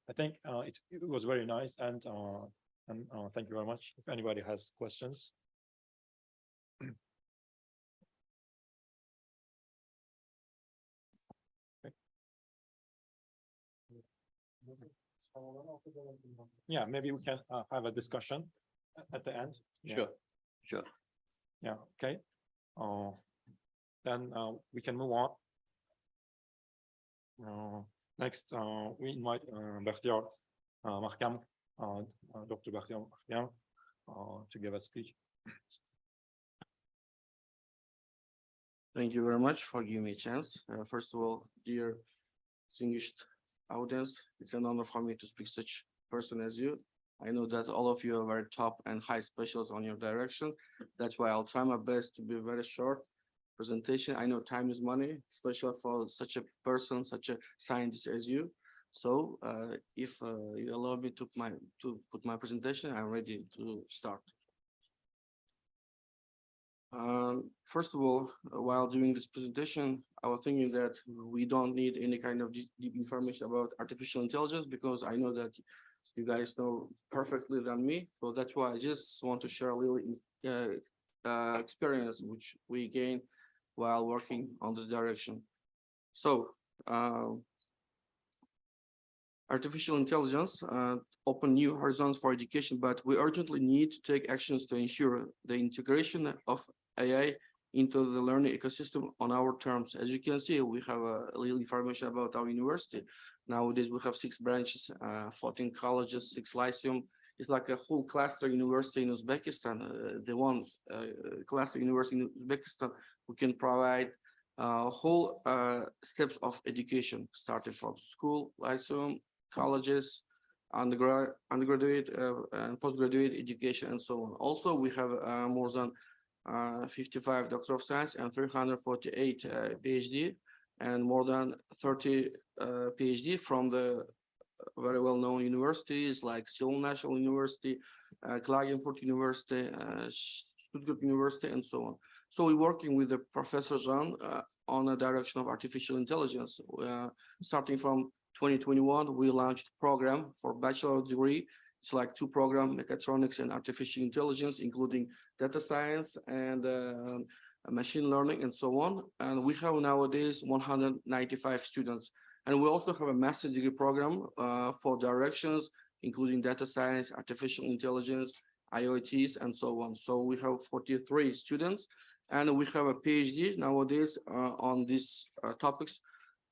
I think it was very nice. And thank you very much. If anybody has questions. Yeah, maybe we can have a discussion at the end. Sure, sure. Yeah, okay. Then we can move on. Next, we invite Bakhtiar Mahkam, Dr. Bakhtiar Mahkam, to give a speech. Thank you very much for giving me a chance. First of all, dear distinguished audience, it's an honor for me to speak such person as you. I know that all of you are very top and high specialists on your direction. That's why I'll try my best to be very short presentation. I know time is money, especially for such a person, such a scientist as you. So if you allow me to put my presentation, I'm ready to start. First of all, while doing this presentation, I was thinking that we don't need any kind of deep information about artificial intelligence, because I know that you guys know perfectly than me. So that's why I just want to share a little experience which we gained while working on this direction. So artificial intelligence open new horizons for education, but we urgently need to take actions to ensure the integration of AI into the learning ecosystem on our terms. As you can see, we have a little information about our university. Nowadays, we have 6 branches, 14 colleges, 6 lyceum. It's like a whole cluster university in Uzbekistan. The one cluster university in Uzbekistan, we can provide whole steps of education, starting from school, lyceum, colleges, undergraduate and postgraduate education, and so on. Also, we have more than 55 Doctor of Science and 348 PhD, and more than 30 PhD from the very well-known universities like Seoul National University, Klagenfurt University, Stuttgart University, and so on. So we're working with the Professor Jean on a direction of artificial intelligence. Starting from 2021, we launched a program for bachelor degree. It's like 2 programs, mechatronics and artificial intelligence, including data science and machine learning and so on. And we have nowadays 195 students. And we also have a master's degree program for directions, including data science, artificial intelligence, IoTs, and so on. So we have 43 students, and we have a PhD nowadays on these topics.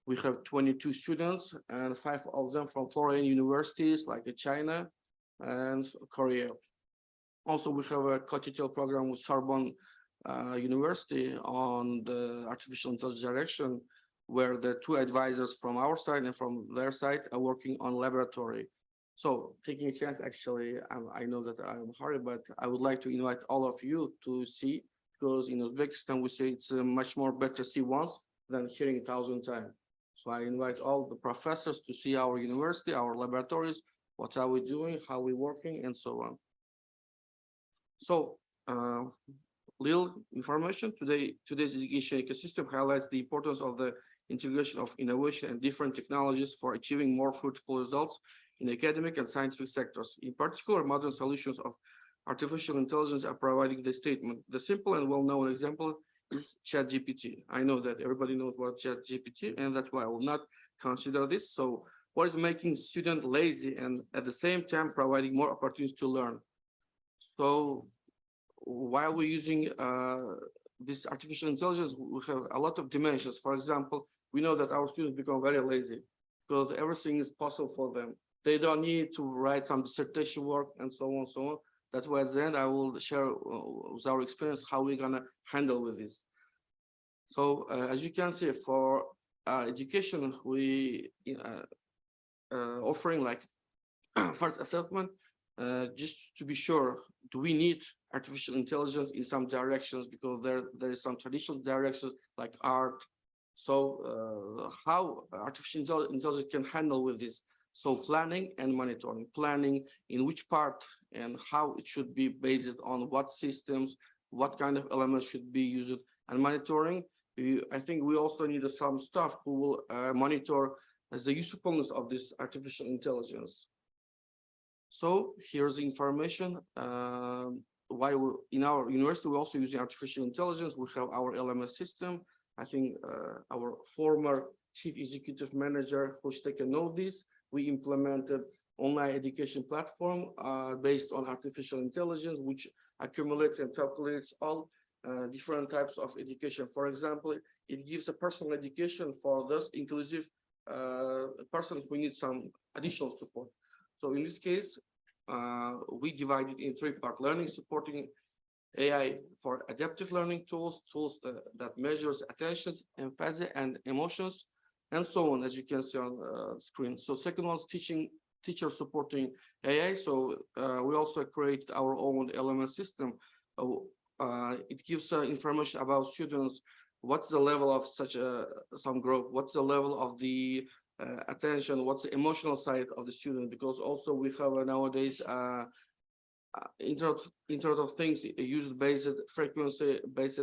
We have 22 students, and 5 of them from foreign universities like China and Korea. Also, we have a co-tutorial program with Sorbonne University on the artificial intelligence direction, where the two advisors from our side and from their side are working on laboratory. So taking a chance, actually, I know that I'm hurry, but I would like to invite all of you to see, because in Uzbekistan, we say it's much more better see once than hearing 1,000 times. So I invite all the professors to see our university, our laboratories, what are we doing, how we working, and so on. So little information today. Today's education ecosystem highlights the importance of the integration of innovation and different technologies for achieving more fruitful results in academic and scientific sectors. In particular, modern solutions of artificial intelligence are providing the statement. The simple and well-known example is ChatGPT. I know that everybody knows what ChatGPT, and that's why I will not consider this. So what is making students lazy and at the same time providing more opportunities to learn? So while we're using this artificial intelligence, we have a lot of dimensions. For example, we know that our students become very lazy because everything is possible for them. They don't need to write some dissertation work and so on, so on. That's why at the end I will share with our experience how we're gonna handle with this. So as you can see, for education, we offering like first assessment, just to be sure, do we need artificial intelligence in some directions, because there is some traditional directions like art. So how artificial intelligence can handle with this? So planning and monitoring, planning in which part and how it should be based on what systems, what kind of elements should be used, and monitoring. I think we also need some staff who will monitor the usefulness of this artificial intelligence. So here's the information. Why in our university we're also using artificial intelligence. We have our LMS system. I think our former chief executive manager Hoshtek know this. We implemented online education platform based on artificial intelligence, which accumulates and calculates all different types of education. For example, it gives a personal education for those inclusive person who needs some additional support. So in this case, we divided in three parts: learning, supporting AI for adaptive learning tools, that measures attention, empathy, and emotions, and so on, as you can see on the screen. So second one is teacher supporting AI. So we also created our own LMS system. It gives information about students, what's the level of such some growth, what's the level of the attention, what's the emotional side of the student, because also we have nowadays Internet of Things used based frequency based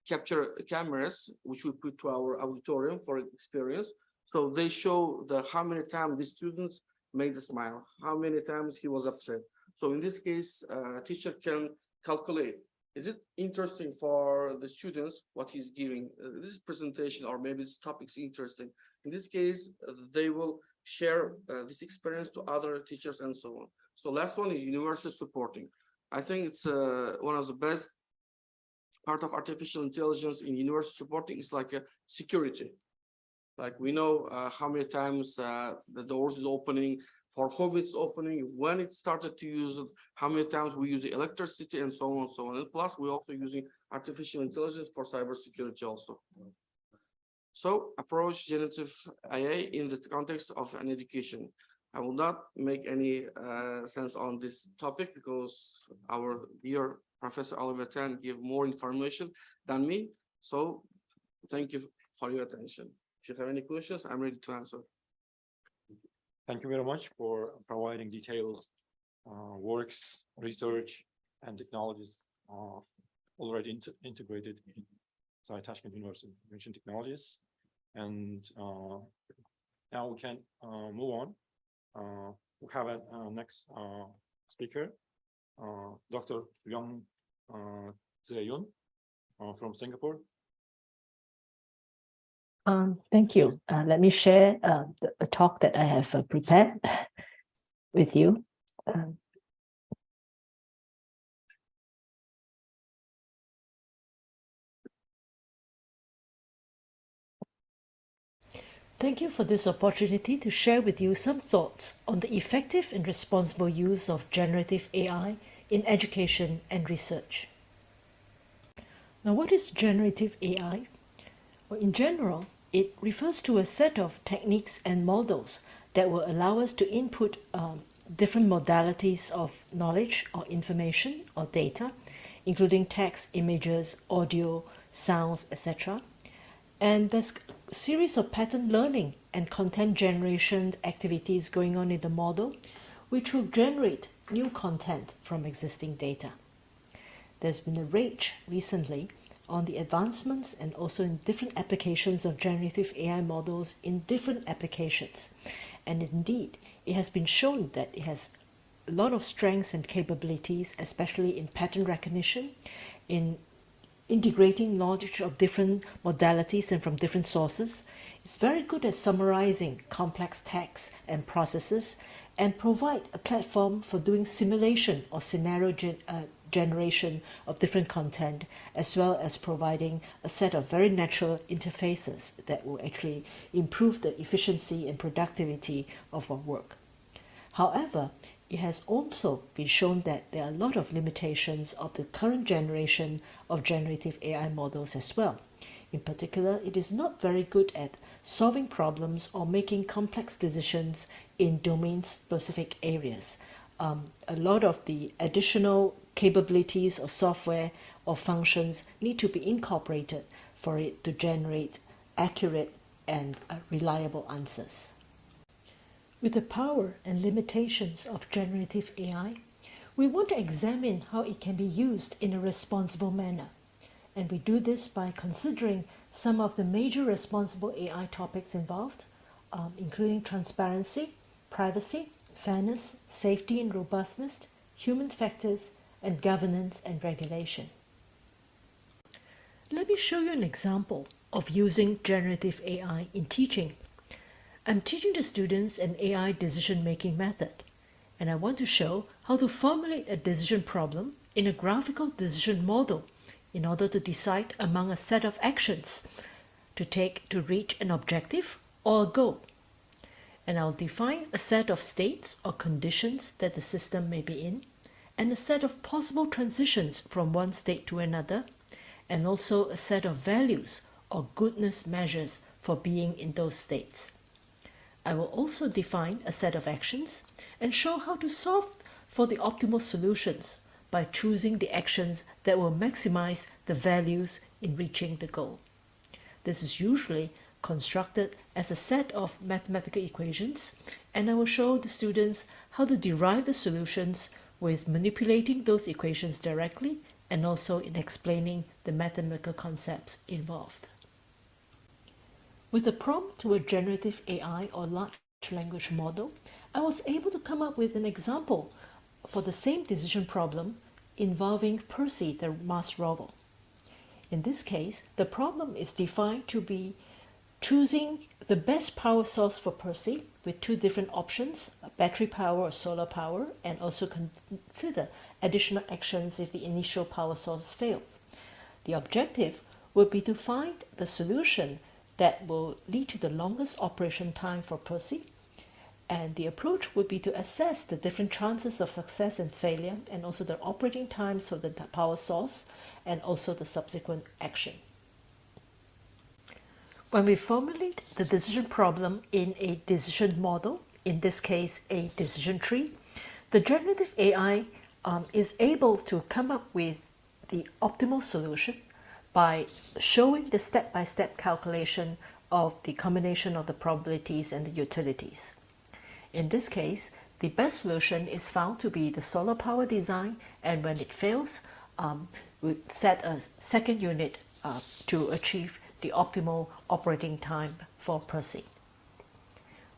capture cameras, which we put to our auditorium for experience. So they show how many times the students made a smile, how many times he was upset. So in this case, teacher can calculate, is it interesting for the students what he's giving? This presentation or maybe this topic is interesting. In this case, they will share this experience to other teachers and so on. So last one is university supporting. I think it's one of the best part of artificial intelligence in university supporting is like a security. Like we know how many times the doors is opening, for whom it's opening, when it started to use it, how many times we use the electricity and so on and so on. And plus we're also using artificial intelligence for cybersecurity also. So approach generative AI in the context of an education. I will not make any sense on this topic because our dear Professor Oliver Tan gave more information than me. So thank you for your attention. If you have any questions, I'm ready to answer. Thank you very much for providing detailed works, research, and technologies already integrated in Tashkent University Information Technologies. And now we can move on. We have a next speaker, Dr. Young Zayun from Singapore. Thank you. Let me share a talk that I have prepared with you. Thank you for this opportunity to share with you some thoughts on the effective and responsible use of generative AI in education and research. Now, what is generative AI? Well, in general, it refers to a set of techniques and models that will allow us to input different modalities of knowledge or information or data, including text, images, audio, sounds, etc. And there's a series of pattern learning and content generation activities going on in the model, which will generate new content from existing data. There's been a rage recently on the advancements and also in different applications of generative AI models in different applications. And indeed, it has been shown that it has a lot of strengths and capabilities, especially in pattern recognition, in integrating knowledge of different modalities and from different sources. It's very good at summarizing complex texts and processes and provide a platform for doing simulation or scenario generation of different content, as well as providing a set of very natural interfaces that will actually improve the efficiency and productivity of our work. However, it has also been shown that there are a lot of limitations of the current generation of generative AI models as well. In particular, it is not very good at solving problems or making complex decisions in domain-specific areas. A lot of the additional capabilities or software or functions need to be incorporated for it to generate accurate and reliable answers. With the power and limitations of generative AI, we want to examine how it can be used in a responsible manner. And we do this by considering some of the major responsible AI topics involved, including transparency, privacy, fairness, safety and robustness, human factors, and governance and regulation. Let me show you an example of using generative AI in teaching. I'm teaching the students an AI decision-making method, and I want to show how to formulate a decision problem in a graphical decision model in order to decide among a set of actions to take to reach an objective or a goal. And I'll define a set of states or conditions that the system may be in, and a set of possible transitions from one state to another, and also a set of values or goodness measures for being in those states. I will also define a set of actions and show how to solve for the optimal solutions by choosing the actions that will maximize the values in reaching the goal. This is usually constructed as a set of mathematical equations, and I will show the students how to derive the solutions with manipulating those equations directly and also in explaining the mathematical concepts involved. With a prompt to a generative AI or large language model, I was able to come up with an example for the same decision problem involving Percy the Mars rover. In this case, the problem is defined to be choosing the best power source for Percy with two different options, battery power or solar power, and also consider additional actions if the initial power source failed. The objective would be to find the solution that will lead to the longest operation time for Percy, and the approach would be to assess the different chances of success and failure, and also the operating times for the power source, and also the subsequent action. When we formulate the decision problem in a decision model, in this case a decision tree, the generative AI is able to come up with the optimal solution by showing the step-by-step calculation of the combination of the probabilities and the utilities. In this case, the best solution is found to be the solar power design, and when it fails, we set a second unit to achieve the optimal operating time for Percy.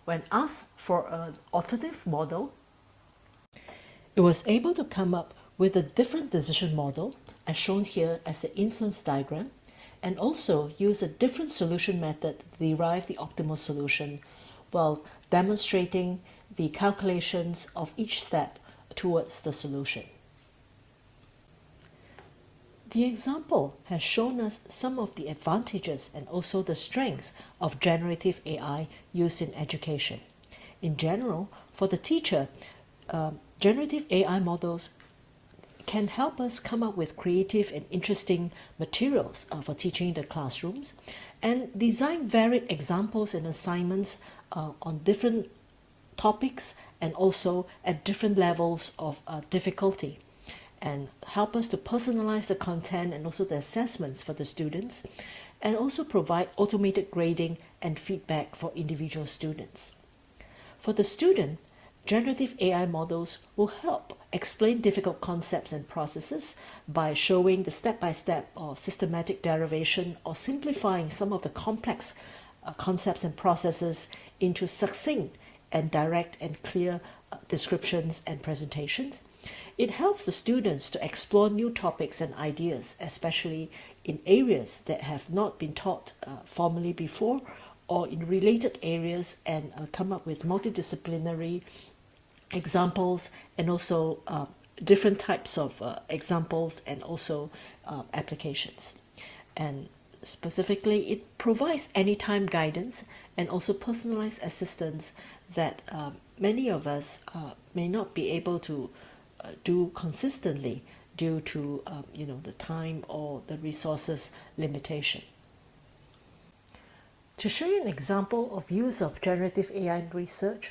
When asked for an alternative model, it was able to come up with a different decision model, as shown here as the influence diagram, and also use a different solution method to derive the optimal solution while demonstrating the calculations of each step towards the solution. The example has shown us some of the advantages and also the strengths of generative AI used in education. In general, for the teacher, generative AI models can help us come up with creative and interesting materials for teaching in the classrooms, and design varied examples and assignments on different topics and also at different levels of difficulty, and help us to personalize the content and also the assessments for the students, and also provide automated grading and feedback for individual students. For the student, generative AI models will help explain difficult concepts and processes by showing the step-by-step or systematic derivation or simplifying some of the complex concepts and processes into succinct and direct and clear descriptions and presentations. It helps the students to explore new topics and ideas, especially in areas that have not been taught formally before, or in related areas, and come up with multidisciplinary examples and also different types of examples and also applications. And specifically, it provides anytime guidance and also personalized assistance that many of us may not be able to do consistently due to the time or the resources limitation. To show you an example of use of generative AI in research,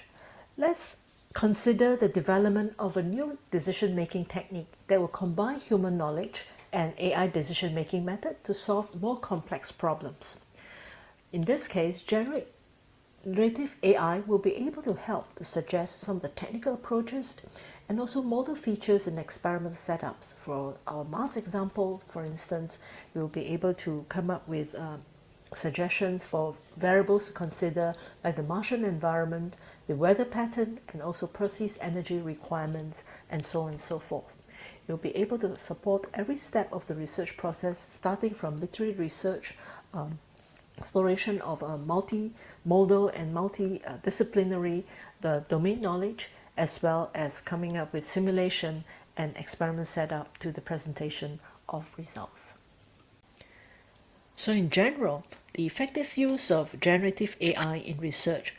let's consider the development of a new decision-making technique that will combine human knowledge and AI decision-making method to solve more complex problems. In this case, generative AI will be able to help to suggest some of the technical approaches and also model features and experimental setups. For our mass example, for instance, we will be able to come up with suggestions for variables to consider, like the Martian environment, the weather pattern, and also perceived energy requirements, and so on and so forth. You'll be able to support every step of the research process, starting from literary research, exploration of multimodal and multidisciplinary the domain knowledge, as well as coming up with simulation and experiment setup to the presentation of results. So in general, the effective use of generative AI in research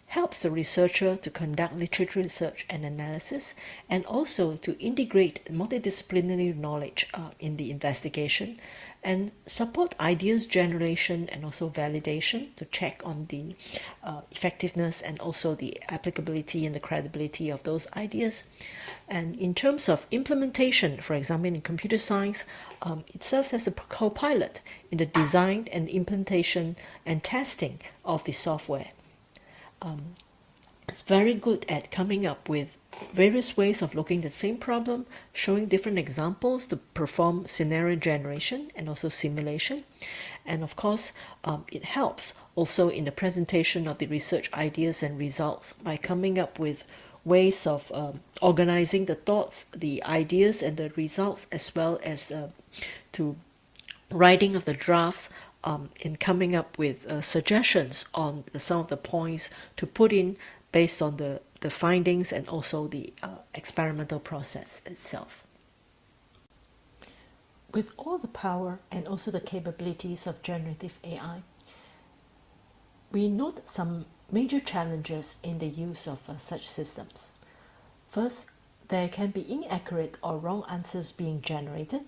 helps the researcher to conduct literature research and analysis, and also to integrate multidisciplinary knowledge in the investigation, and support ideas generation and also validation to check on the effectiveness and also the applicability and the credibility of those ideas. And in terms of implementation, for example, in computer science, it serves as a co-pilot in the design and implementation and testing of the software. It's very good at coming up with various ways of looking at the same problem, showing different examples to perform scenario generation and also simulation. And of course, it helps also in the presentation of the research ideas and results by coming up with ways of organizing the thoughts, the ideas and the results, as well as to writing of the drafts, in coming up with suggestions on some of the points to put in based on the findings and also the experimental process itself. With all the power and also the capabilities of generative AI, we note some major challenges in the use of such systems. First, there can be inaccurate or wrong answers being generated.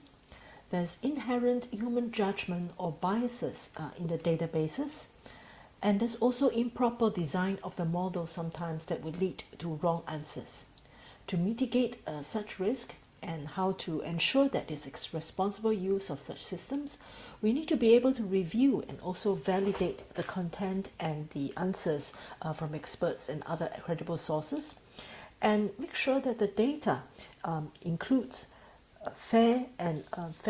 There's inherent human judgment or biases in the databases, and there's also improper design of the model sometimes that would lead to wrong answers. To mitigate such risk and how to ensure that there's responsible use of such systems, we need to be able to review and also validate the content and the answers from experts and other credible sources, and make sure that the data includes fair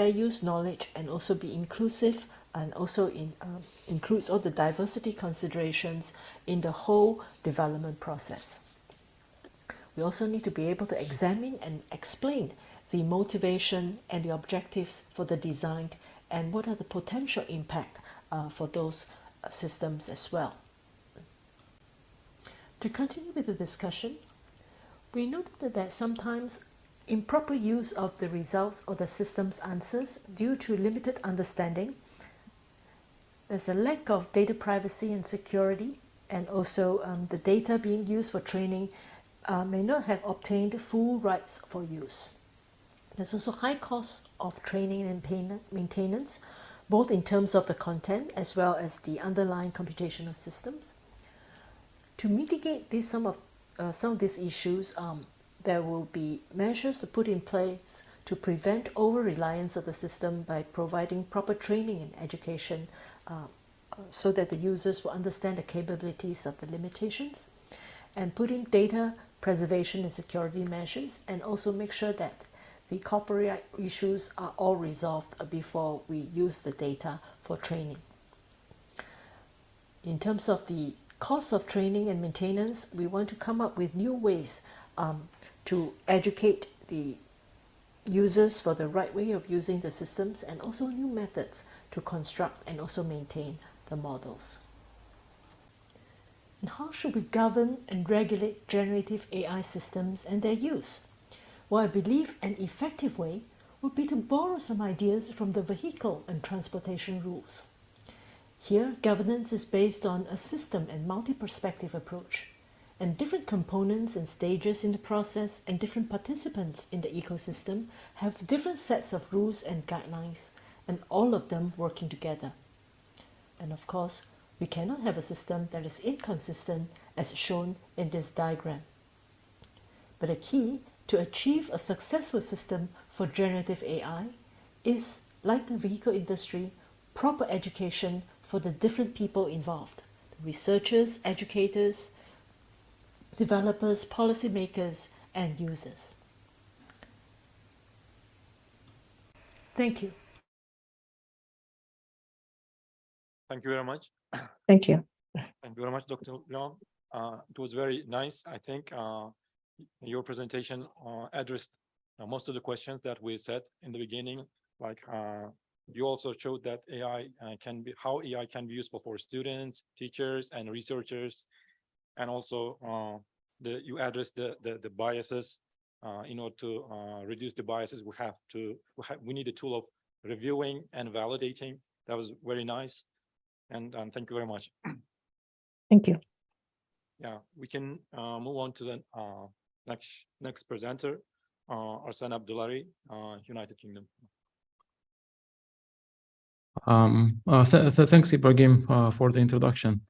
use knowledge, and also be inclusive, and also includes all the diversity considerations in the whole development process. We also need to be able to examine and explain the motivation and the objectives for the design, and what are the potential impact for those systems as well. To continue with the discussion, we noted that sometimes improper use of the results or the system's answers due to limited understanding. There's a lack of data privacy and security, and also the data being used for training may not have obtained full rights for use. There's also high cost of training and maintenance, both in terms of the content as well as the underlying computational systems. To mitigate some of these issues, there will be measures to put in place to prevent over-reliance of the system by providing proper training and education so that the users will understand the capabilities of the limitations, and put in data preservation and security measures, and also make sure that the copyright issues are all resolved before we use the data for training. In terms of the cost of training and maintenance, we want to come up with new ways to educate the users for the right way of using the systems, and also new methods to construct and also maintain the models. And how should we govern and regulate generative AI systems and their use? Well, I believe an effective way would be to borrow some ideas from the vehicle and transportation rules. Here, governance is based on a system and multi-perspective approach, and different components and stages in the process and different participants in the ecosystem have different sets of rules and guidelines, and all of them working together. And of course, we cannot have a system that is inconsistent as shown in this diagram. But the key to achieve a successful system for generative AI is, like the vehicle industry, proper education for the different people involved: the researchers, educators, developers, policymakers, and users. Thank you. Thank you very much. Thank you. Thank you very much, Dr. Leon. It was very nice. I think your presentation addressed most of the questions that we said in the beginning. Like you also showed that how AI can be useful for students, teachers, and researchers, and also you addressed the biases. In order to reduce the biases, we need a tool of reviewing and validating. That was very nice. And thank you very much. Thank you. Yeah, we can move on to the next presenter, Arsan Abdullari, United Kingdom. Thanks, Ibrahim, for the introduction.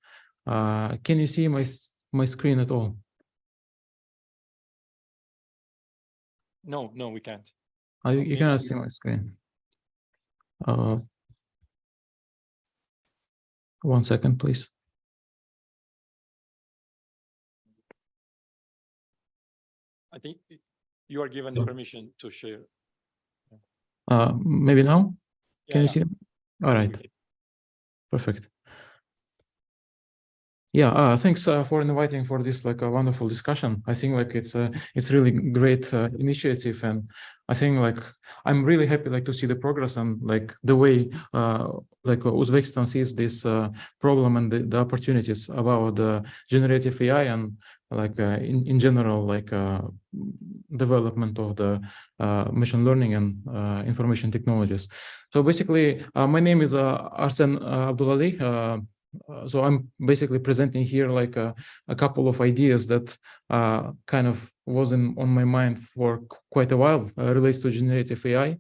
Can you see my screen at all? No, we can't. You cannot see my screen. 1 second, please. I think you are given the permission to share. Maybe now? Can you see? All right. Absolutely. Perfect. Yeah, thanks for inviting for this a wonderful discussion. I think it's really great initiative, and I think I'm really happy to see the progress and the way Uzbekistan sees this problem and the opportunities about generative AI and in general development of the machine learning and information technologies. So basically, my name is Arsan Abdullari. So I'm basically presenting here a couple of ideas that kind of was on my mind for quite a while, relates to generative AI.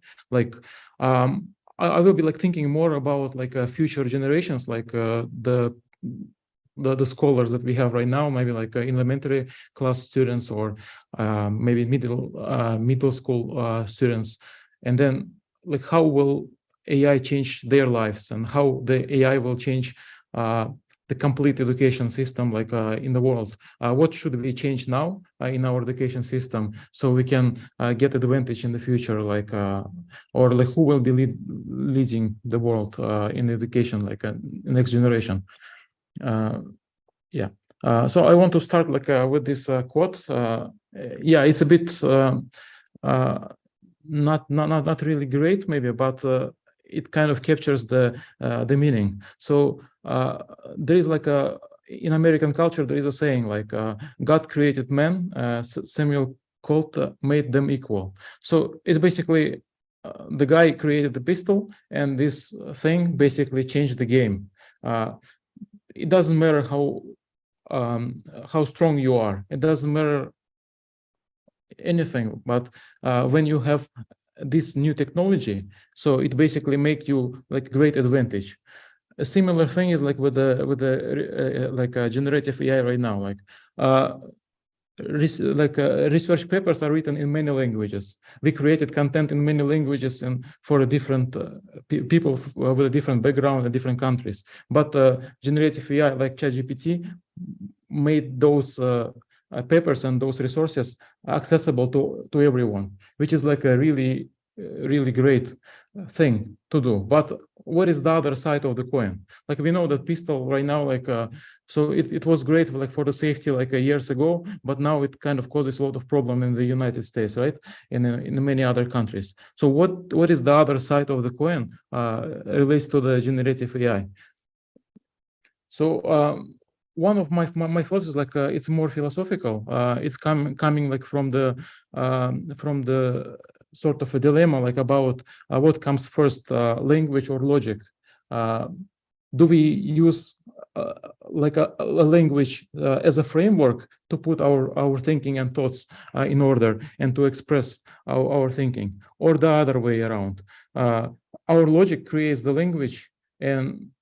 I will be thinking more about future generations, the scholars that we have right now, maybe elementary class students or maybe middle school students, and then how will AI change their lives and how the AI will change the complete education system in the world. What should we change now in our education system so we can get advantage in the future, or who will be leading the world in education, next generation. So I want to start with this quote. Yeah, it's a bit not really great maybe, but it kind of captures the meaning. So there is in American culture, there is a saying God created man, Samuel Colt made them equal. So it's basically the guy created the pistol, and this thing basically changed the game. It doesn't matter how strong you are. It doesn't matter anything, but when you have this new technology. So it basically make you like great advantage. A similar thing is like with the generative AI right now. Research papers are written in many languages. We created content in many languages and for a different people with a different background in different countries. But generative AI like ChatGPT made those papers and those resources accessible to everyone, which is like a really great thing to do. But what is the other side of the coin? Like we know that pistol right now, so it was great like for the safety like years ago, but now it kind of causes a lot of problem in the United States, right? In many other countries. So what is the other side of the coin relates to the generative AI? So one of my thoughts is like it's more philosophical. It's coming like from the sort of a dilemma like about what comes first, language or logic. Do we use like a language as a framework to put our thinking and thoughts in order and to express our thinking, or the other way around? Our logic creates the language, and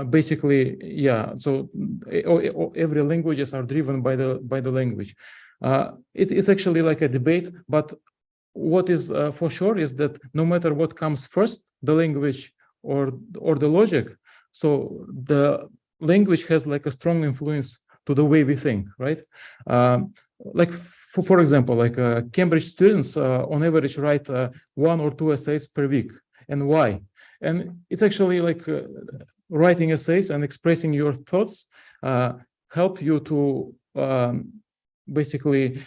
basically, yeah. So every languages are driven by the language. It's actually like a debate, but what is for sure is that no matter what comes first, the language or the logic, so the language has like a strong influence to the way we think, right? Like for example, like Cambridge students on average write 1 or 2 essays per week. And why? And it's actually like writing essays and expressing your thoughts help you to basically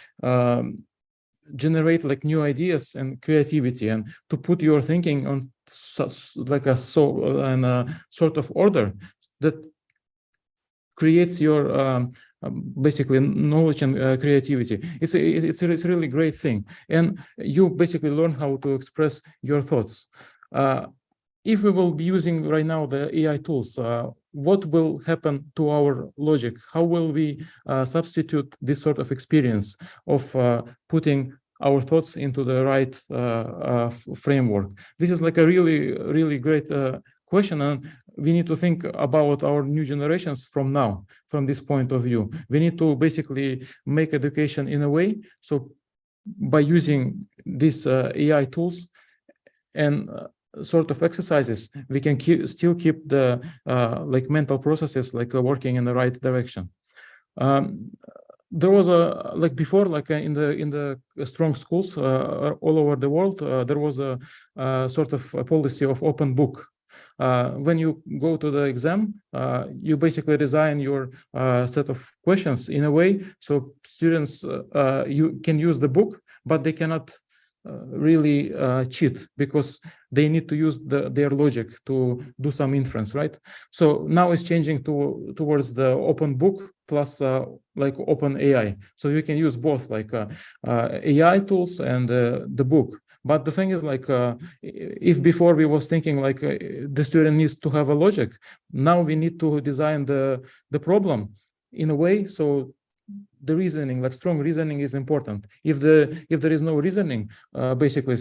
generate like new ideas and creativity, and to put your thinking on like a sort of order that creates your basically knowledge and creativity. It's a really great thing, and you basically learn how to express your thoughts. If we will be using right now the AI tools, what will happen to our logic? How will we substitute this sort of experience of putting our thoughts into the right framework? This is like a really great question, and we need to think about our new generations from now, from this point of view. We need to basically make education in a way, so by using these AI tools and sort of exercises, we can still keep the like mental processes like working in the right direction. There was a like before, like in the strong schools all over the world, there was a sort of a policy of open book. When you go to the exam, you basically design your set of questions in a way so students you can use the book, but they cannot really cheat, because they need to use their logic to do some inference, right? So now it's changing towards the open book plus like open AI. So you can use both like AI tools and the book. But the thing is, like, if before we was thinking like the student needs to have a logic, now we need to design the problem in a way so the reasoning, like strong reasoning, is important. If there is no reasoning, basically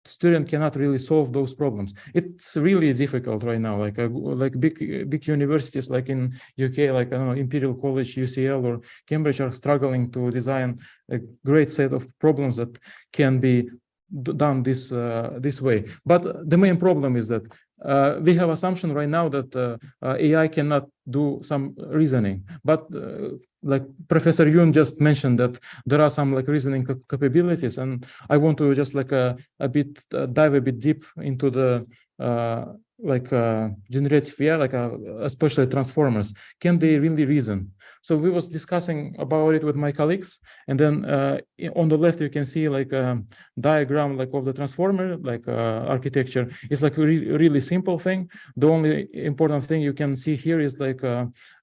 student cannot really solve those problems. It's really difficult right now. Like big universities like in UK, like I don't know, Imperial College, UCL, or Cambridge are struggling to design a great set of problems that can be done this way. But the main problem is that we have assumption right now that AI cannot do some reasoning, but like Professor Yoon just mentioned that there are some like reasoning capabilities, and I want to just like dive a bit deep into the generative AI, like especially transformers. Can they really reason? So we was discussing about it with my colleagues, and then on the left you can see like a diagram like of the transformer like architecture. It's like a really simple thing. The only important thing you can see here is like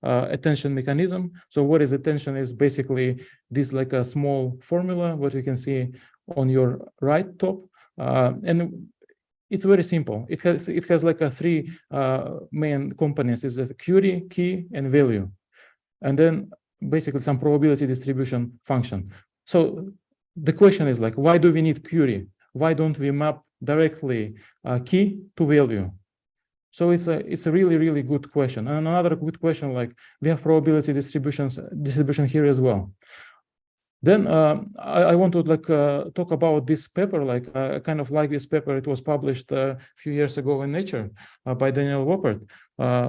attention mechanism. So what is attention is basically this like a small formula, what you can see on your right top, and it's very simple. It has like a three main components: is the query, key, and value, and then basically some probability distribution function. So the question is like, why do we need query? Why don't we map directly key to value. So it's a really, really good question. And another good question, like we have probability distribution here as well. Then I want to talk about this paper. Like I kind of like this paper. It was published a few years ago in Nature by Daniel Woppert.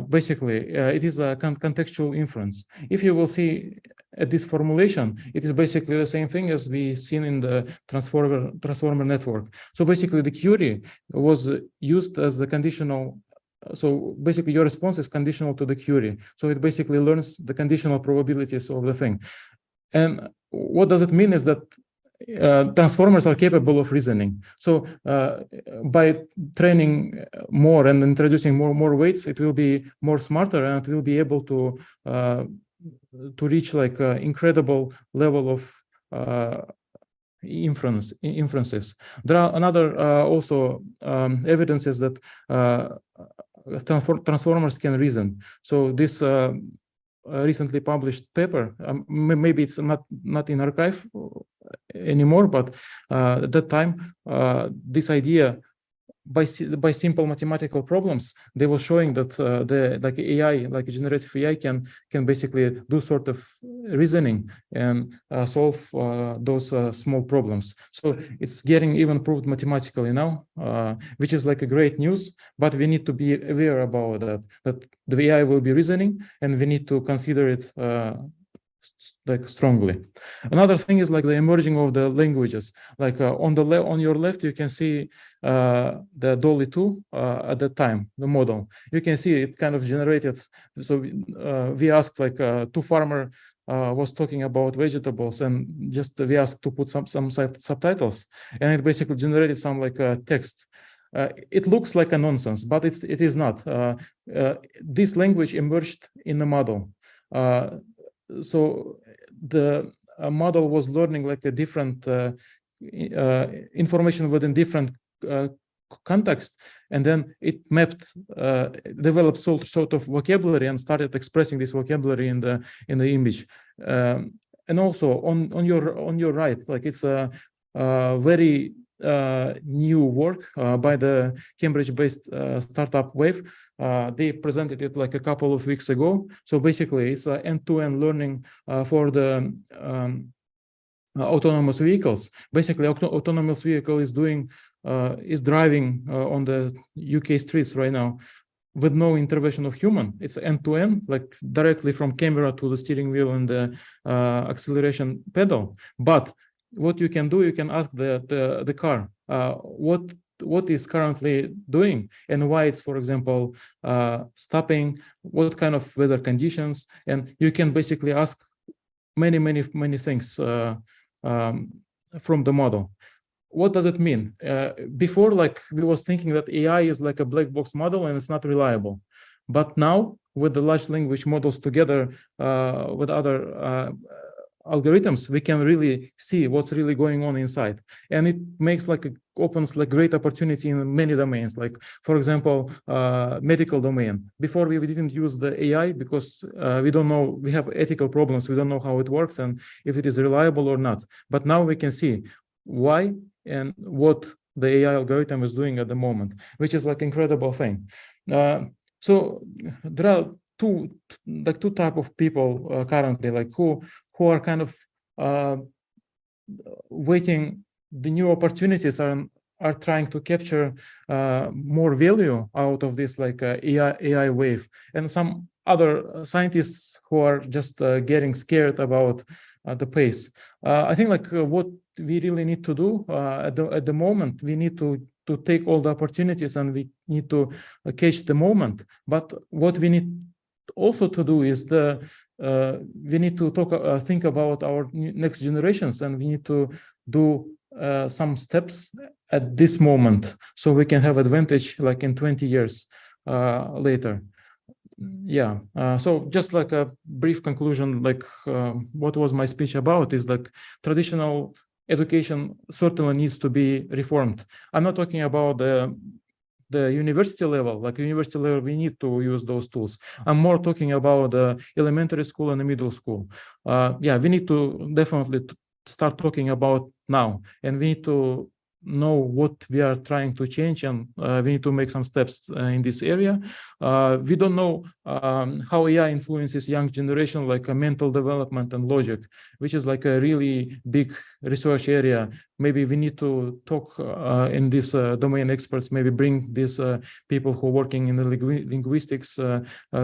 Basically, it is a contextual inference. If you will see at this formulation, it is basically the same thing as we seen in the transformer network. So basically, the query was used as the conditional. So basically, your response is conditional to the query. So it basically learns the conditional probabilities of the thing. And what does it mean is that transformers are capable of reasoning. So by training more and introducing more weights, it will be more smarter and it will be able to reach like an incredible level of inferences. There are another also evidences that transformers can reason. So this recently published paper, maybe it's not in archive anymore, but at that time, this idea by simple mathematical problems, they were showing that the like AI, like generative AI, can basically do sort of reasoning and solve those small problems. So it's getting even proved mathematically now, which is like a great news. But we need to be aware about that the AI will be reasoning, and we need to consider it like strongly. Another thing is like the emerging of the languages. Like on your left, you can see the Dolly 2 at that time, the model. You can see it kind of generated. So we asked like two farmer was talking about vegetables, and just we asked to put some subtitles, and it basically generated some like text. It looks like a nonsense, but it is not. This language emerged in the model. So the model was learning like a different information within different context, and then it mapped, developed sort of vocabulary and started expressing this vocabulary in the image. And also on your right, like it's a very new work by the Cambridge-based startup Wave. They presented it like a couple of weeks ago. So basically, it's an end-to-end learning for the autonomous vehicles. Basically, autonomous vehicle is driving on the UK streets right now with no intervention of human. It's end-to-end, like directly from camera to the steering wheel and the acceleration pedal. But what you can do, you can ask the car what is currently doing and why it's, for example, stopping, what kind of weather conditions, and you can basically ask many things from the model. What does it mean? Before, like we was thinking that AI is like a black box model and it's not reliable, but now with the large language models together with other algorithms, we can really see what's really going on inside, and it makes like opens like great opportunity in many domains. Like for example, medical domain. Before we didn't use the AI because we don't know, we have ethical problems. We don't know how it works and if it is reliable or not. But now we can see why and what the AI algorithm is doing at the moment, which is like incredible thing. So there are two type of people currently, like who are kind of waiting the new opportunities are trying to capture more value out of this like AI wave, and some other scientists who are just getting scared about the pace. I think like what we really need to do at the moment, we need to take all the opportunities and we need to catch the moment. But what we need also to do is we need to think about our next generations, and we need to do some steps at this moment so we can have advantage like in 20 years later. Yeah, so just like a brief conclusion, like what was my speech about is like traditional education certainly needs to be reformed. I'm not talking about the university level. Like university level, we need to use those tools. I'm more talking about the elementary school and the middle school. Yeah, we need to definitely start talking about now, and we need to know what we are trying to change, and we need to make some steps in this area. We don't know how AI influences young generation, like mental development and logic, which is like a really big research area. Maybe we need to talk in this domain experts, maybe bring these people who are working in the linguistics,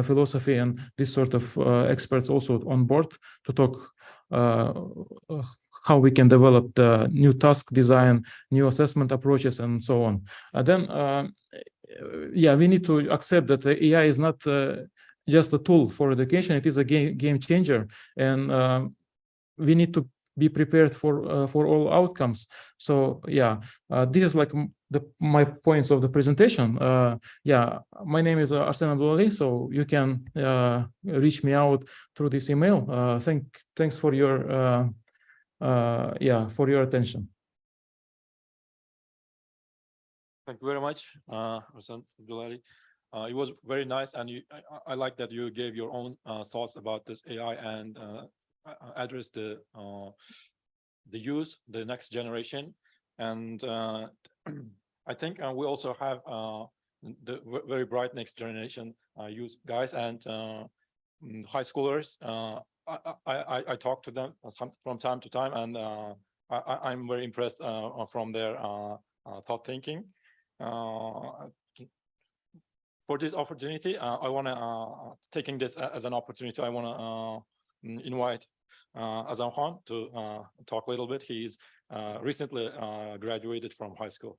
philosophy, and this sort of experts also on board to talk how we can develop the new task design, new assessment approaches, and so on. Then, yeah, we need to accept that the AI is not just a tool for education; it is a game changer, and we need to be prepared for all outcomes. So, yeah, this is like my points of the presentation. Yeah, my name is Arsen Abdulali, so you can reach me out through this email. Thanks for your for your attention. Thank you very much, Arsen Abdulali. It was very nice, and I like that you gave your own thoughts about this AI and address the use, the next generation. And I think we also have the very bright next generation youth guys and high schoolers. I talk to them from time to time, and I'm very impressed from their thought thinking. For this opportunity, I want to taking this as an opportunity. I want to invite Azam Khan to talk a little bit. He's recently graduated from high school.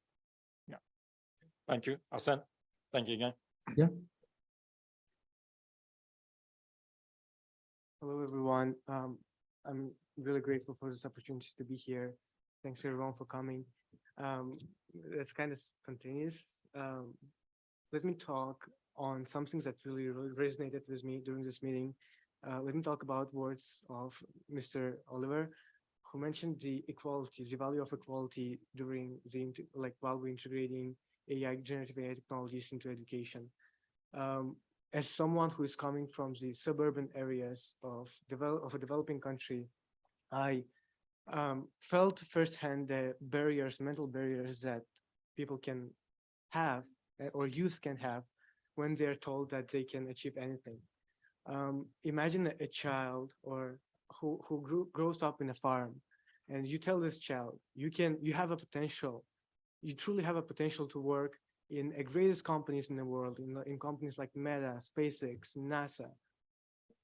Yeah, thank you, Arsen. Thank you again. Yeah. Hello, everyone. I'm really grateful for this opportunity to be here. Thanks everyone for coming. It's kind of spontaneous. Let me talk on some things that really resonated with me during this meeting. Let me talk about words of Mr. Oliver, who mentioned the equality, the value of equality during while we're integrating AI, generative AI technologies into education. As someone who is coming from the suburban areas of a developing country, I felt firsthand the barriers, mental barriers that people can have or youth can have when they're told that they can achieve anything. Imagine a child or who grows up in a farm, and you tell this child, you have a potential, you truly have a potential to work in the greatest companies in the world, in companies like Meta, SpaceX, NASA.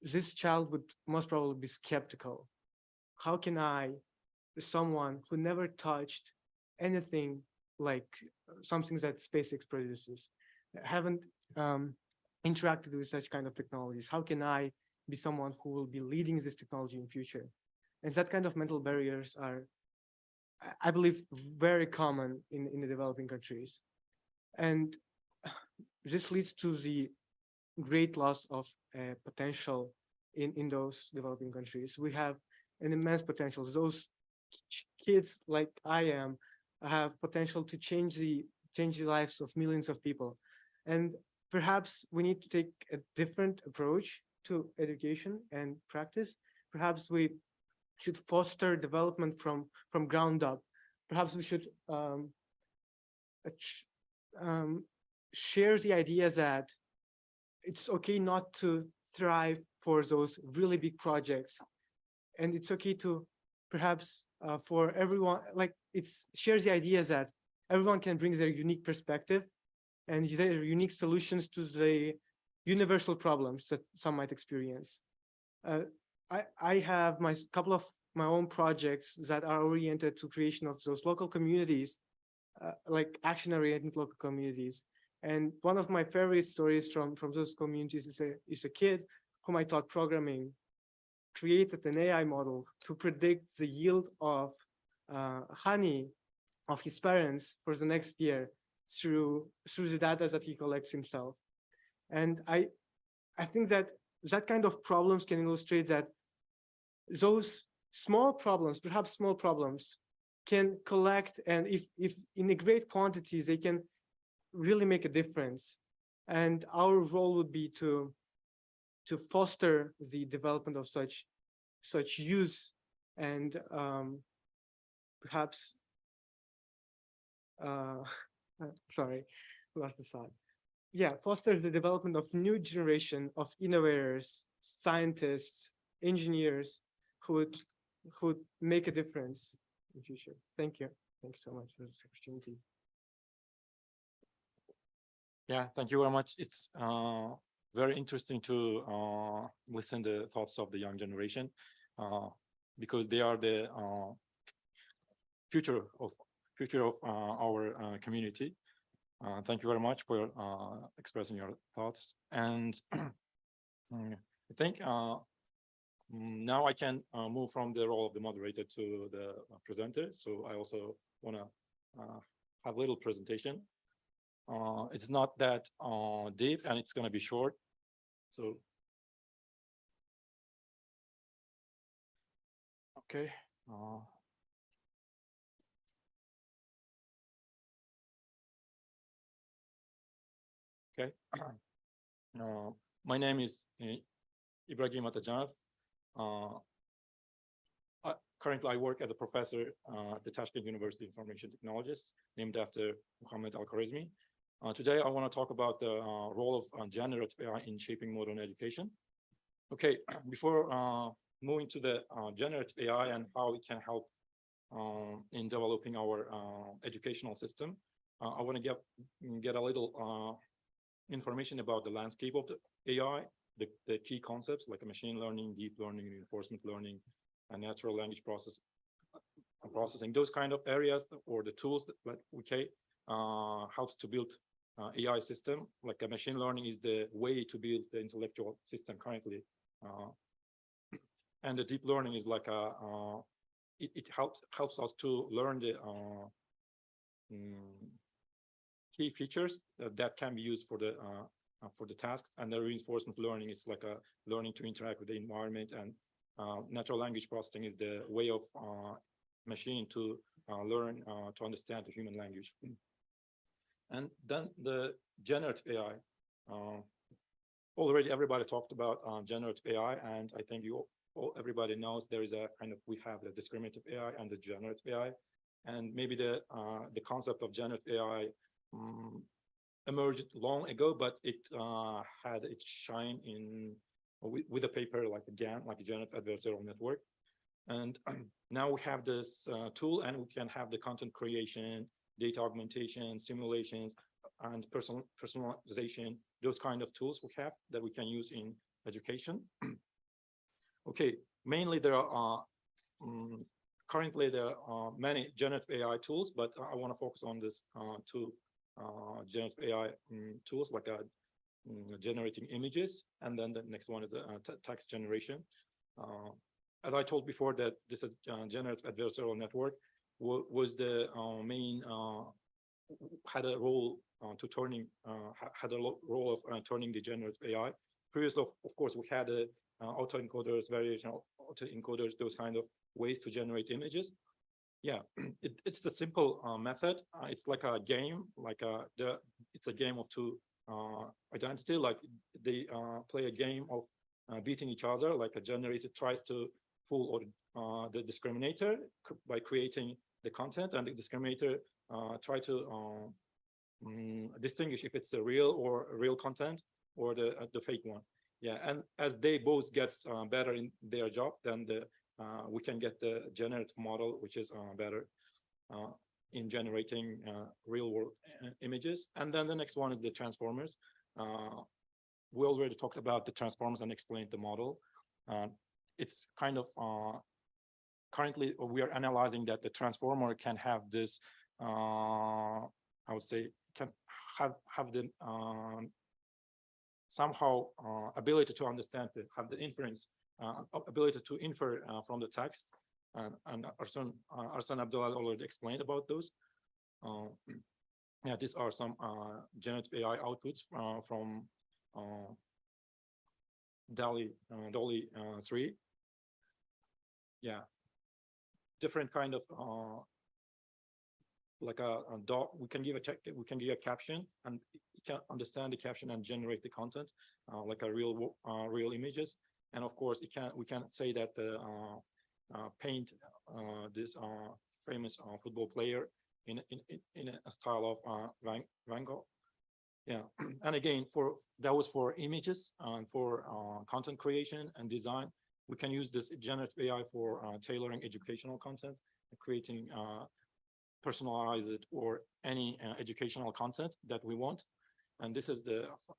This child would most probably be skeptical. How can I, someone who never touched anything like something that SpaceX produces, haven't interacted with such kind of technologies, how can I be someone who will be leading this technology in future? And that kind of mental barriers are, I believe, very common in the developing countries. And this leads to the great loss of potential in those developing countries. We have an immense potential. Those kids like I am have potential to change the lives of millions of people. And perhaps we need to take a different approach to education and practice. Perhaps we should foster development from ground up. Perhaps we should share the idea that it's okay not to thrive for those really big projects, and it's okay to perhaps for everyone, like shares the idea that everyone can bring their unique perspective and their unique solutions to the universal problems that some might experience. I have couple of my own projects that are oriented to creation of those local communities, like action-oriented local communities. And one of my favorite stories from those communities is a kid whom I taught programming, created an AI model to predict the yield of honey of his parents for the next year through the data that he collects himself. And I think that kind of problems can illustrate that those small problems, perhaps small problems, can collect, and if in a great quantities, they can really make a difference. And our role would be to foster the development of such use, and perhaps uh, sorry, lost the slide. Yeah, foster the development of new generation of innovators, scientists, engineers who would make a difference in future. Thank you. Thanks so much for this opportunity. Yeah, thank you very much. It's very interesting to listen the thoughts of the young generation because they are the future of our community. Thank you very much for expressing your thoughts. And I think now I can move from the role of the moderator to the presenter. So I also want to have a little presentation. It's not that deep and it's going to be short. So, okay. Okay. My name is Ibrahim Atajanov. Currently, I work as a professor at the Tashkent University of Information Technologists, named after Mohammed Al-Khwarizmi. Today, I want to talk about the role of generative AI in shaping modern education. Okay, before moving to the generative AI and how it can help in developing our educational system, I want to get a little information about the landscape of the AI, the key concepts like machine learning, deep learning, reinforcement learning, and natural language processing, those kind of areas, or the tools that helps to build AI system. Like a machine learning is the way to build the intellectual system currently, and the deep learning is like it helps us to learn the key features that can be used for the tasks. And the reinforcement learning is like a learning to interact with the environment, and natural language processing is the way of machine to learn to understand the human language. And then the generative AI. Already everybody talked about generative AI, and I think everybody knows there is we have the discriminative AI and the generative AI, and maybe the concept of generative AI emerged long ago, but it had its shine with a paper like GAN, like Generative Adversarial Network. And now we have this tool, and we can have the content creation, data augmentation, simulations, and personalization, those kind of tools we have that we can use in education. Okay, mainly currently there are many generative AI tools, but I want to focus on this two generative AI tools, like generating images, and then the next one is text generation. As I told before, that this is generative adversarial network was the main had a role of turning the generative AI. Previously, of course, we had autoencoders, variational autoencoders, those kind of ways to generate images. Yeah, it's a simple method. It's like a game, it's a game of two identity. Like they play a game of beating each other. Like a generator tries to fool the discriminator by creating the content, and the discriminator try to distinguish if it's a real content or the fake one. Yeah, and as they both get better in their job, then we can get the generative model, which is better in generating real world images. And then the next one is the transformers. We already talked about the transformers and explained the model. It's kind of currently we are analyzing that the transformer can have this, I would say, can have the somehow ability to understand, have the inference, ability to infer from the text, and Arsan Abdullah already explained about those. Yeah, these are some generative AI outputs from DALL-E 3. Yeah, different kind of like a dog. We can give a caption, and it can understand the caption and generate the content like a real images. And of course, we can say that the paint this famous football player in a style of Van Gogh. Yeah, and again, that was for images and for content creation and design. We can use this generative AI for tailoring educational content, creating personalized or any educational content that we want. And this is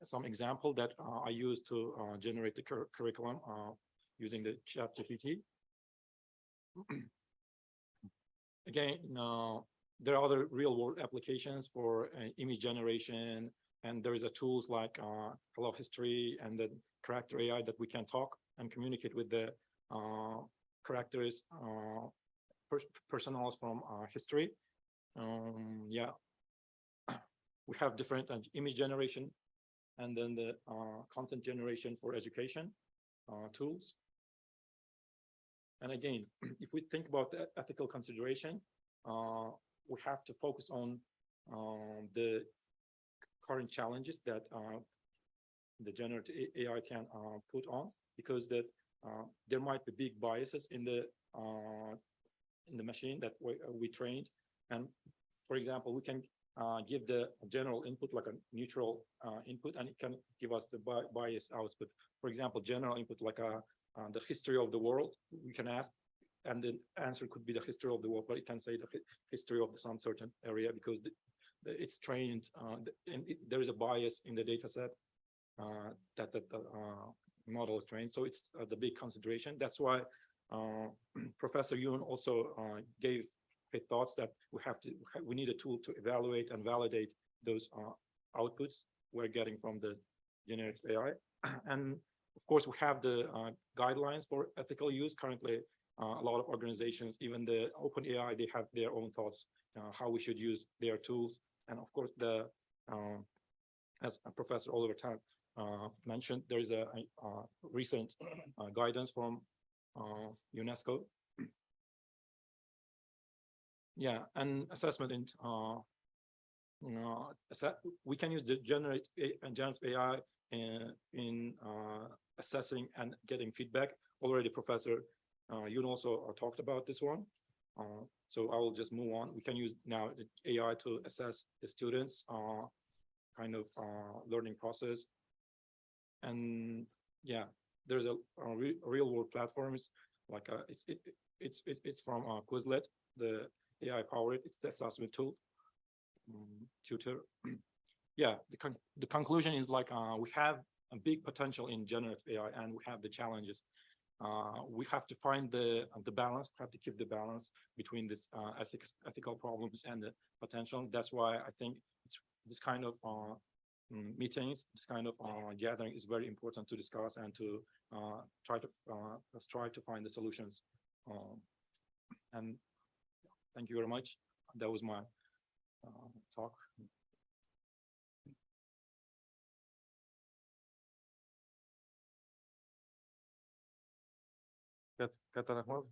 some example that I use to generate the curriculum using the ChatGPT. Again, there are other real-world applications for image generation, and there is a tools like Hello History and the character AI that we can talk and communicate with the characters, personals from history. Yeah, we have different image generation, and then the content generation for education tools. And again, if we think about the ethical consideration, we have to focus on the current challenges that the generative AI can put on, because that there might be big biases in the machine that we trained. And for example, we can give the general input like a neutral input, and it can give us the bias output. For example, general input like the history of the world, we can ask, and the answer could be the history of the world, but it can say the history of some certain area because it's trained, and there is a bias in the data set that the model is trained. So it's the big consideration. That's why Professor Yoon also gave his thoughts that we need a tool to evaluate and validate those outputs we're getting from the generative AI. And of course, we have the guidelines for ethical use. Currently, a lot of organizations, even the OpenAI, they have their own thoughts how we should use their tools. And of course, as Professor Oliver Tan mentioned, there is a recent guidance from UNESCO. Yeah, and assessment in we can use the generative AI in assessing and getting feedback. Already Professor Yoon also talked about this one. So I will just move on. We can use now the AI to assess the students' kind of learning process. And yeah, there's a real world platforms like it's from Quizlet, the AI powered, it's the assessment tool, tutor. Yeah, the conclusion is like we have a big potential in generative AI, and we have the challenges. We have to find the balance. We have to keep the balance between this ethical problems and the potential. That's why I think this kind of meetings, this kind of gathering is very important to discuss and to try to find the solutions. And thank you very much. That was my talk. Katta rahmat.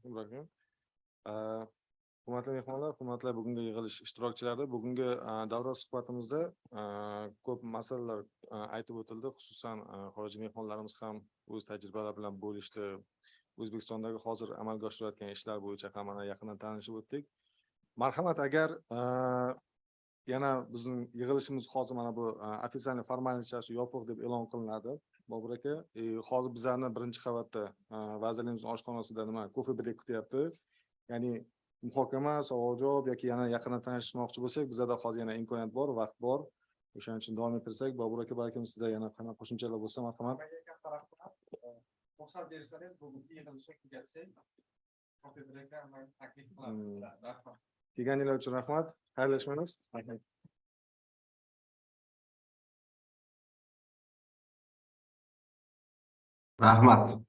Hurmatli mehmonlar, hurmatli bugungi yig'ilish ishtirokchilari, bugungi davra suhbatimizda ko'p masalalar aytib o'tildi, xususan xorijiy mehmonlarimiz ham o'z tajribalari bilan bo'lishdi. O'zbekistondagi hozir amalga oshirilayotgan ishlar bo'yicha ham mana yaqindan tanishib o'tdik. Marhamat, agar yana bizning yig'ilishimiz hozir mana bu ofitsialniy formallikchasi yopiq deb e'lon qilinadi. Bobur aka, hozir bizlarni birinchi qavatda vazirligimizning oshxonasida kofe brek kutyapti. Ya'ni muhokama, savol-javob yoki yana yaqindan tanishmoqchi bo'lsak, bizda hozir yana imkoniyat bor, vaqt bor. O'shaning uchun davom ettirsak, Bobur aka, balkim sizda yana qanaqa qo'shimchalar bo'lsa, marhamat. Ruxsat bersangiz, bugungi yig'ilishga tugatsak, kofe brekka taklif qilamiz. Rahmat. Kelganinglar uchun rahmat. Xayrlashamiz. Rahmat.